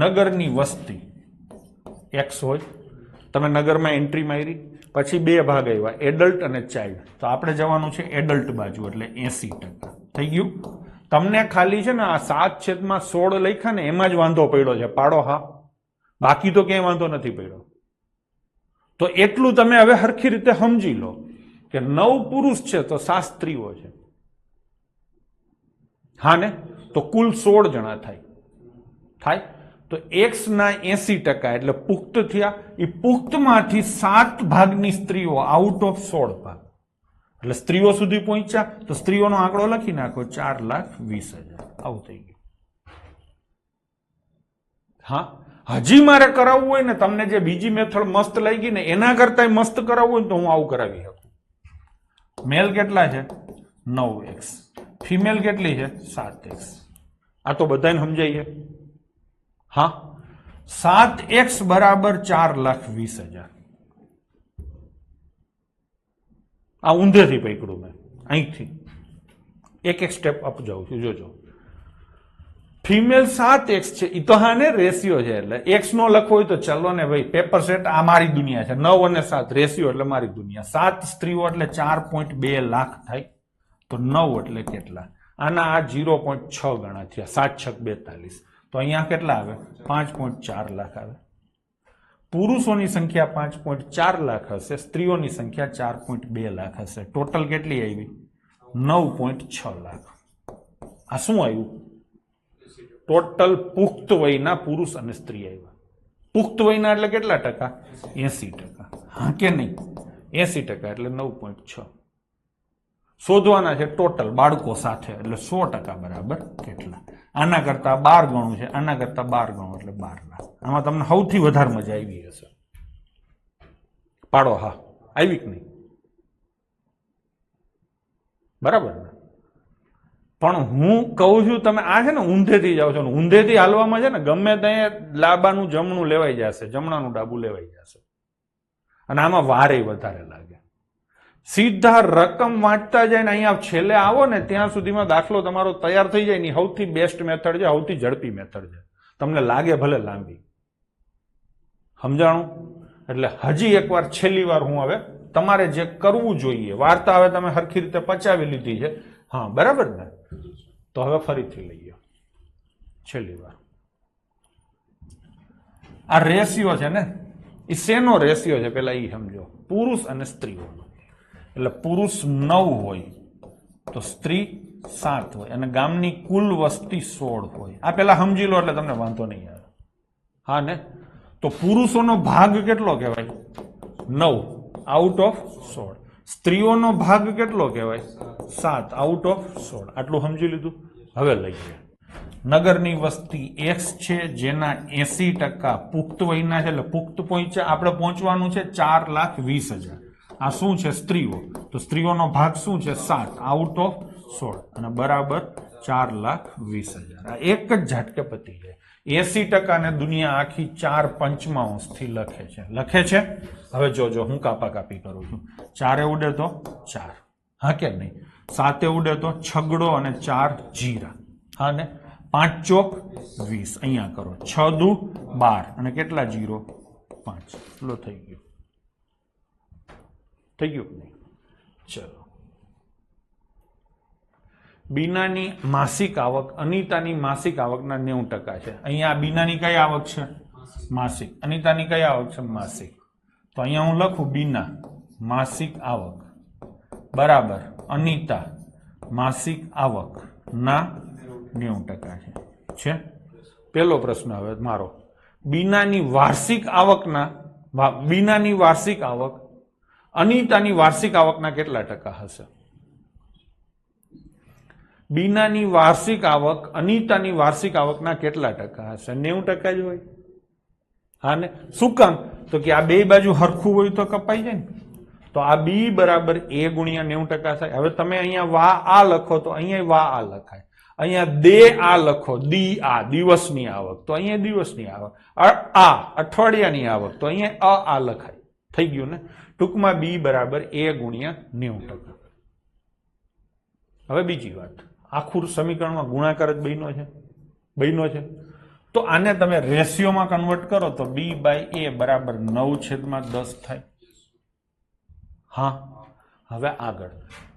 નગરની વસ્તી x હોય, તમે નગરમાં એન્ટ્રી મારી, પછી 2 ભાગ આવ્યા, એડલ્ટ અને ચાઇલ્ડ. તો આપણે જવાનું છે એડલ્ટ બાજુ એટલે 80%. થઈ ગયું? તમને ખાલી છે ને આ 7/16 લખ્યા ને એમાં જ વાંધો પડ્યો છે. પાડો હા, બાકી તો ક્યાંય વાંધો નથી પડ્યો. તો એટલું તમે હવે હરખી રીતે સમજી લો કે 9 પુરુષ છે તો 7 સ્ત્રીઓ છે. હા ને? તો કુલ 16 જણા થાય. તો એક્સ ના 80% એટલે પુખ્ત થયા. એ પુખ્તમાંથી 7 ભાગની સ્ત્રીઓ આઉટ ઓફ 16 ભાગ એટલે સ્ત્રીઓ સુધી પહોંચ્યા. તો સ્ત્રીઓનો આંકડો લખી નાખો 4,20,000. આવું થઈ ગયું. હા, હજી મારે કરાવવું હોય ને, તમને જે બીજી મેથડ મસ્ત લઈ ગઈ ને એના કરતા મસ્ત કરાવવું હોય ને તો હું આવું કરાવી શકું. મેલ કેટલા છે? 9x. ફિમેલ કેટલી છે? 7x. આ તો બધાને સમજાય છે. હા, 7x બરાબર 4,20,000. આ ઊંધેથી પકડું મેં, અહીંથી એક એક સ્ટેપ અપ જાઉં છું. જોજો, ફિમેલ 7x છે. એ તો હા ને રેશિયો છે, એટલે x નો લખવો હોય તો ચલો ને ભાઈ, પેપર સેટ. આ મારી દુનિયા છે. 9 અને 7 રેશિયો એટલે મારી દુનિયા. 7 સ્ત્રીઓ એટલે 4.2 લાખ થાય. તો 9 એટલે કેટલા? આના આ 0.6 ગણા થયા. 7 6 42. તો અહીંયા કેટલા આવે? 5.4 લાખ આવે. પુરુષોની સંખ્યા 5.4 લાખ હશે, સ્ત્રીઓની સંખ્યા 4.2 લાખ હશે. ટોટલ કેટલી આવી? 9.6 લાખ. આ શું આવ્યું? ટોટલ પુખ્ત વયના પુરુષ અને સ્ત્રી આવ્યા. પુખ્ત વયના એટલે કેટલા ટકા? 80%. હા કે નહીં? 80% એટલે 9.6 શોધવાના છે ટોટલ બાળકો સાથે. એટલે 100% બરાબર કેટલા? આના કરતા 12 ગણું છે, આના કરતા 12 ગણું એટલે 12 લાખ. આમાં તમને સૌથી વધારે મજા આવી હશે. પાડો. હા, આવી કે નહીં? બરાબર ને? પણ હું કહું છું, તમે આ છે ને ઊંધેથી જાઓ છો ને, ઊંધેથી હાલવામાં છે ને ગમે ત્યાં ડાબાનું જમણું લેવાઈ જશે, જમણાનું ડાબું લેવાઈ જશે. અને આમાં વારે વધારે લાગે. સીધા રકમ વાંચતા જાય ને અહીંયા છેલ્લે આવો ને ત્યાં સુધીમાં દાખલો તમારો તૈયાર થઈ જાય ને સૌથી બેસ્ટ મેથડ છે, સૌથી ઝડપી મેથડ છે. તમને લાગે ભલે લાંબી. સમજાણું? એટલે હજી એકવાર છેલ્લી વાર હું હવે તમારે જે કરવું જોઈએ, વાર્તા હવે તમે સરખી રીતે પચાવી લીધી છે. હા, બરાબર ને? તો હવે ફરીથી લઈએ છેલ્લી વાર. આ રેશિયો છે ને, એ શેનો રેશિયો છે પેલા એ સમજો. પુરુષ અને સ્ત્રીઓનો. એટલે પુરુષ 9 હોય તો સ્ત્રી 7 હોય, અને ગામની કુલ વસ્તી 16 હોય. આ પેલા સમજી લો એટલે તમને વાંધો નહીં આવે. હા ને? તો પુરુષોનો ભાગ કેટલો કહેવાય? 9 આઉટ ઓફ 16. સ્ત્રીઓનો ભાગ કેટલો કહેવાય? 7 આઉટ ઓફ 16. આટલું સમજી લીધું? હવે લઈએ. નગરની વસ્તી x છે, જેના 80% પુખ્ત વયના છે, એટલે પુખ્ત પહોંચ્યા. આપણે પહોંચવાનું છે 4,20,000. આ શું છે? સ્ત્રીઓ. તો સ્ત્રીઓનો ભાગ શું છે? 7 આઉટ ઓફ 16 અને બરાબર 4,20,000. આ એક જ ઝાટકે પતી જાય. 80% ને દુનિયા આખી 4/5 થી લખે છે. લખે છે. હવે જોજો, હું કાપા કાપી કરું છું. 4 ઉડે તો 4. હા કે નહીં? 7 ઉડે તો છગડો અને 4 જીરા. હા ને? 5 ચોક 20. અહીંયા કરો. 6 દુ 12 અને કેટલા જીરો? 5. લો થઈ ગયું. થઈ ગયું નહીં? ચલો. બીનાની માસિક આવક અનિતાની માસિક આવકના 90% છે. અહીંયા બીનાની કઈ આવક છે? માસિક. અનિતાની કઈ આવક છે? માસિક. તો અહીંયા હું લખું બીના માસિક આવક બરાબર અનિતા માસિક આવક ના 90% છે. પેલો પ્રશ્ન હવે મારો, બીનાની વાર્ષિક આવક અનિતાની વાર્ષિક આવકના કેટલા ટકા હશે? બીનાની વાર્ષિક આવક અનિતાની વાર્ષિક આવકના કેટલા ટકા હશે? 90% જ હોય. હા ને? શું કામ? તો કે આ બે બાજુ હરખું હોય તો કપાઈ જાય ને. તો આ બી બરાબર એ ગુણ્યા 90% થાય. હવે તમે અહીંયા વા આ લખો તો અહીંયા વા આ લખાય. અહીંયા દે આ લખો, દી આ દિવસની આવક, તો અહીંયા દિવસની આવક. આ અઠવાડિયાની આવક, તો અહીંયા આ લખાય. થઈ ગયું ને? ટૂંકમાં બી બરાબર એ ગુણ્યા 90%. હવે બીજી વાત, આખું સમીકરણમાં ગુણાકાર જ બન્યો છે. તો આને તમે રેશિયોમાં કન્વર્ટ કરો તો બી બાય એ બરાબર 9/10 થાય. હા, હવે આગળ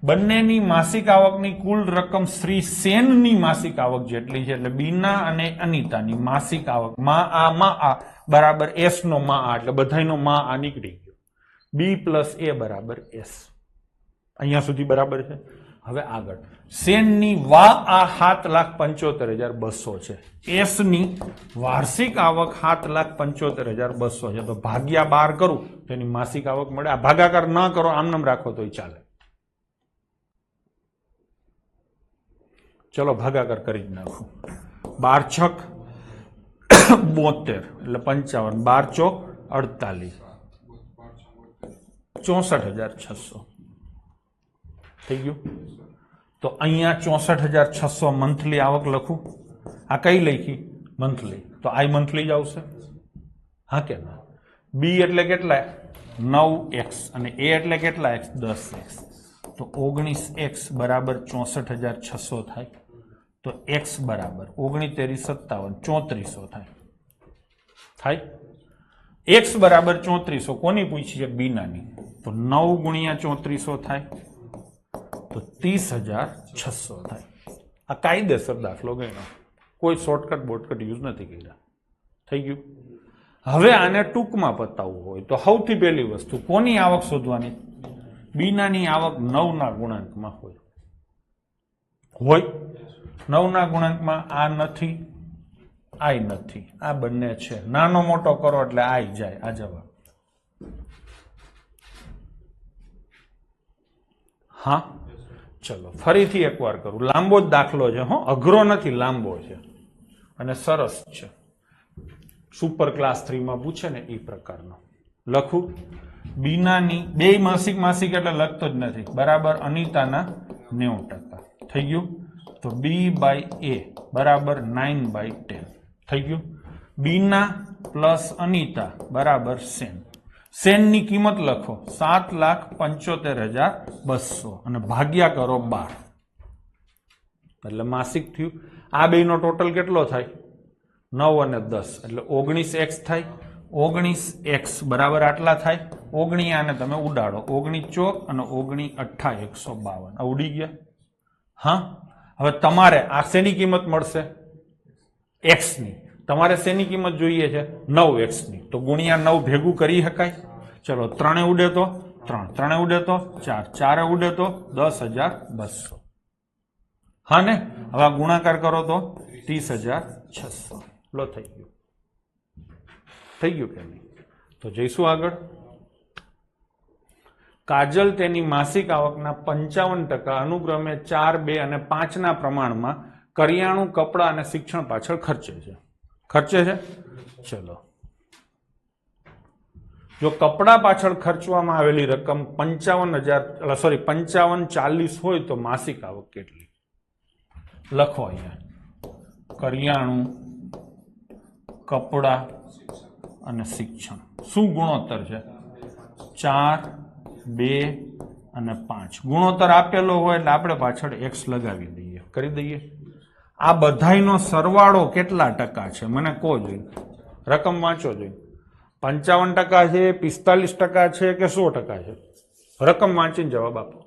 બંનેની માસિક આવકની કુલ રકમ શ્રી સેનની માસિક આવક જેટલી છે. એટલે બીના અને અનિતાની માસિક આવક માં આ બરાબર એસ નો માં આ, એટલે બધાનો માં આ નીકળી ગયો. બી પ્લસ એ બરાબર એસ. અહીંયા સુધી બરાબર છે. હવે આગળ સેનની વા આ 7,75,200 છે. એસની વાર્ષિક આવક 7,75,200 છે. તો ભાગ્યા 12 કરું તો એની માસિક આવક મળે. આ ભાગાકાર ન કરો, આમનામ રાખો તોય ચાલે. ચલો ભાગાકાર કરી જ નાખું. 12 છક 72 એટલે 55, 12 ચોક 48, 64,600 થઈ ગયું. તો અહીંયા 64,600 મંથલી આવક લખું. આ કઈ લખી? મંથલી. તો આ મંથલી જ આવશે. હા કે ના? બી એટલે કેટલા? 9x અને એ એટલે કેટલા x? 10x. તો 19x બરાબર 64,600 થાય. તો x બરાબર 19 57 3400 થાય. x બરાબર 3400 કોની પૂછી છે? બીનાની. તો 9 ગુણ્યા 3400 થાય તો 30,600 થાય. આ કાયદેસર દાખલો ગણ્યો, કોઈ શોર્ટકટ બોર્ટકટ યુઝ નથી કર્યા. થઈ ગયું. હવે આને ટૂંકમાં પતાવવું હોય તો સૌથી પહેલી વસ્તુ કોની આવક શોધવાની? બીનાની આવક 9 ના ગુણાંકમાં હોય. 9 ના ગુણાંકમાં આ નથી, આ નથી, આ બંને છે. નાનો મોટો કરો એટલે આ જાય. આ જવાબ. હા, ચલો ફરીથી એકવાર કરું. લાંબો જ દાખલો છે, હો, અઘરો નથી, લાંબો છે અને સરસ છે. સુપર ક્લાસ 3 માં પૂછે ને એ પ્રકારનો. લખું. બીનાની બે માસિક એટલે લખતો જ નથી, બરાબર અનિતાના 90%. થઈ ગયું. તો બી બાય એ બરાબર 9/10 થઈ ગયું. બીના પ્લસ અનિતા બરાબર સેન. સેનની કિંમત લખો 7,75,200 અને ભાગ્યા કરો 12 એટલે માસિક થયું. આ બેનો ટોટલ કેટલો થાય? 9 અને 10 એટલે 19x થાય. 19x બરાબર આટલા થાય. 19 આને તમે ઉડાડો. 19 ચોક અને 19 8 152 આ ઉડી ગયા. હા, હવે તમારે આ શેની કિંમત મળશે? x ની. તમારે શેની કિંમત જોઈએ છે? 9x ની. તો ગુણ્યા 9 ભેગું કરી શકાય. ચલો 3 ઉડે તો 3, 3 ઉડે તો 4, 4 ઉડે તો 10,200. હા ને? હવે ગુણાકાર કરો તો 30,600 લો થઈ ગયું. થઈ ગયું કે નહીં? તો જઈશું આગળ. કાજલ તેની માસિક આવકના 55% અનુક્રમે 4, 2 અને 5 ના પ્રમાણમાં કરિયાણું, કપડાં અને શિક્ષણ પાછળ ખર્ચે છે. ચલો, જો કપડા પાછળ ખર્ચવામાં આવેલી રકમ 55,40 હોય તો માસિક આવક કેટલી? લખો અહીંયા. કરિયાણું, કપડા અને શિક્ષણ. શું ગુણોત્તર છે? 4, 2 અને 5. ગુણોત્તર આપેલો હોય એટલે આપણે પાછળ x લગાવી દઈએ, કરી દઈએ. આ બધાયનો સરવાળો કેટલા ટકા છે મને કહો જોઈએ. રકમ વાંચો જોઈએ. 55% છે, 45% છે કે 100% છે? રકમ વાંચીને જવાબ આપો.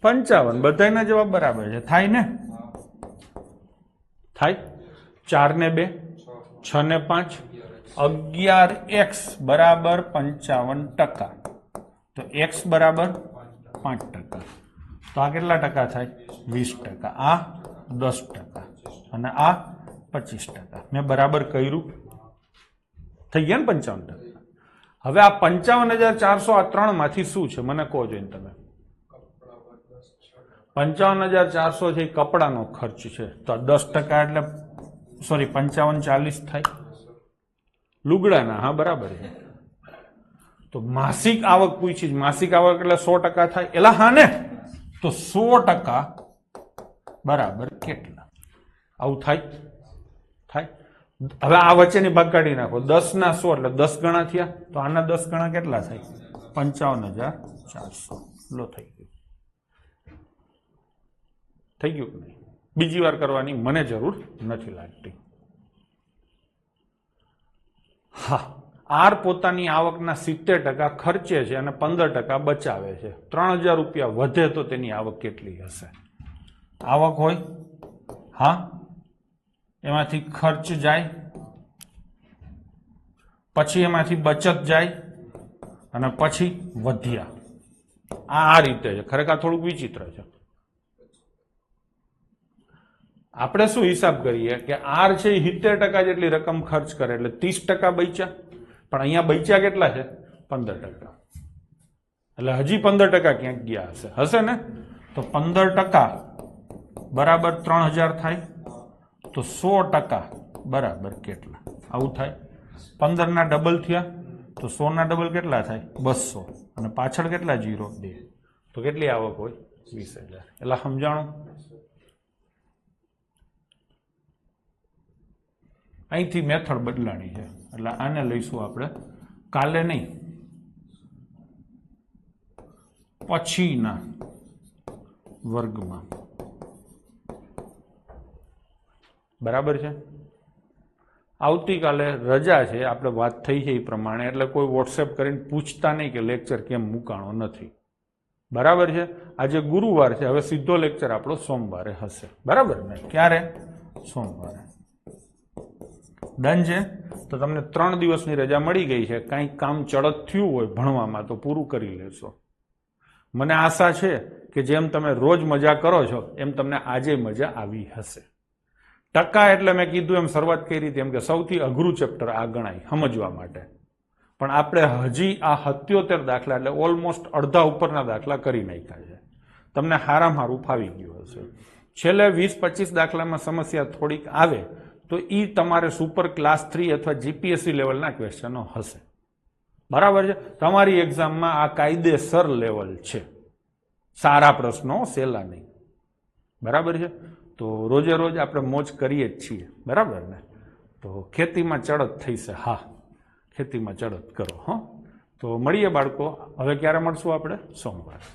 55. બધાયના જવાબ બરાબર છે. થાય ને? થાય. 4 ને 2 6 ને 5 11x બરાબર 55%. તો x બરાબર 5%. તો આ કેટલા ટકા થાય? 20%. આ 10% અને આ 25%. મેં બરાબર કર્યું? થઈ ગયા ને 55%. હવે આ 55,400 આ 3 માંથી શું છે મને કહો જોઈને તમે. 55,400 છે એ કપડાનો ખર્ચ છે. તો 10% એટલે સોરી 55 40 થાય લુગડાના. હા બરાબર છે. તો માસિક આવક પૂછી. માસિક આવક એટલે 100% થાય. એલા હા ને? તો 100% બરાબર કેટલા? આવું થાય. હવે આ વચ્ચેની ભાગ કાઢી નાખો. 10 ના 100 એટલે 10 ગણા થયા. તો આના 10 ગણા કેટલા થાય? 55,400 લો થઈ ગયું. થઈ ગયું કે નહીં? બીજી વાર કરવાની મને જરૂર નથી લાગતી. હા, આર પોતાની આવકના 70% ખર્ચે છે અને 15% બચાવે છે. 3,000 રૂપિયા વધે તો તેની આવક કેટલી હશે? આવક હોય, હા, એમાંથી ખર્ચ જાય પછી એમાંથી બચત જાય અને પછી વધ્યા. આ રીતે છે. ખરેખર થોડુંક વિચિત્ર છે. આપણે શું હિસાબ કરીએ કે આર છે એ 70% જેટલી રકમ ખર્ચ કરે એટલે 30% બચ્યા, પણ અહીંયા બચ્યા કેટલા છે? 15%. એટલે હજી 15% ક્યાંક ગયા હશે ને? તો 15% બરાબર 3000 થાય, તો 100% બરાબર કેટલા? આવું થાય. 15 ના ડબલ થયા તો 100 ના ડબલ કેટલા થાય? 200. અને પાછળ કેટલા જીરો? 2. તો કેટલી આવક હોય? 20,000. એટલે સમજાણું? અહીંથી મેથડ બદલાણી છે એટલે આને લઈશું આપણે કાલે નહીં, પછીના વર્ગમાં. બરાબર છે? આવતીકાલે રજા છે, આપણે વાત થઈ છે એ પ્રમાણે, એટલે કોઈ વોટ્સએપ કરીને પૂછતા નહીં કે લેક્ચર કેમ મૂકાણો નથી. બરાબર છે? આજે ગુરુવાર છે, હવે સીધો લેક્ચર આપણો સોમવારે હશે. બરાબર ને? ક્યારે? સોમવારે. ડન છે? તો તમને 3 દિવસની રજા મળી ગઈ છે. કંઈક કામ ચડત થયું હોય ભણવામાં તો પૂરું કરી લેશો. મને આશા છે કે જેમ તમે રોજ મજા કરો છો એમ તમને આજે મજા આવી હશે. ટકા એટલે મેં કીધું એમ શરૂઆત કરી હતી એમ કે સૌથી અઘરું ચેપ્ટર આ ગણાય સમજવા માટે, પણ આપણે હજી આ 77 દાખલા એટલે ઓલમોસ્ટ અડધા ઉપરના દાખલા કરી નાખ્યા છે. તમને હારામાં હારું ફાવી ગયું હશે. છેલ્લે 20-25 દાખલામાં સમસ્યા થોડીક આવે તો એ તમારે સુપર ક્લાસ 3 અથવા જીપીએસસી લેવલના ક્વેશ્ચનો હશે. બરાબર છે? તમારી એક્ઝામમાં આ કાયદેસર લેવલ છે. સારા પ્રશ્નો, સહેલા નહીં. બરાબર છે? તો રોજે રોજ આપણે મોજ કરીએ જ છીએ. બરાબર ને? તો ખેતીમાં ચડત થઈ છે. હા, ખેતીમાં ચડત કરો. તો મળીએ બાળકો. હવે ક્યારે મળશું આપણે? સોમવારે.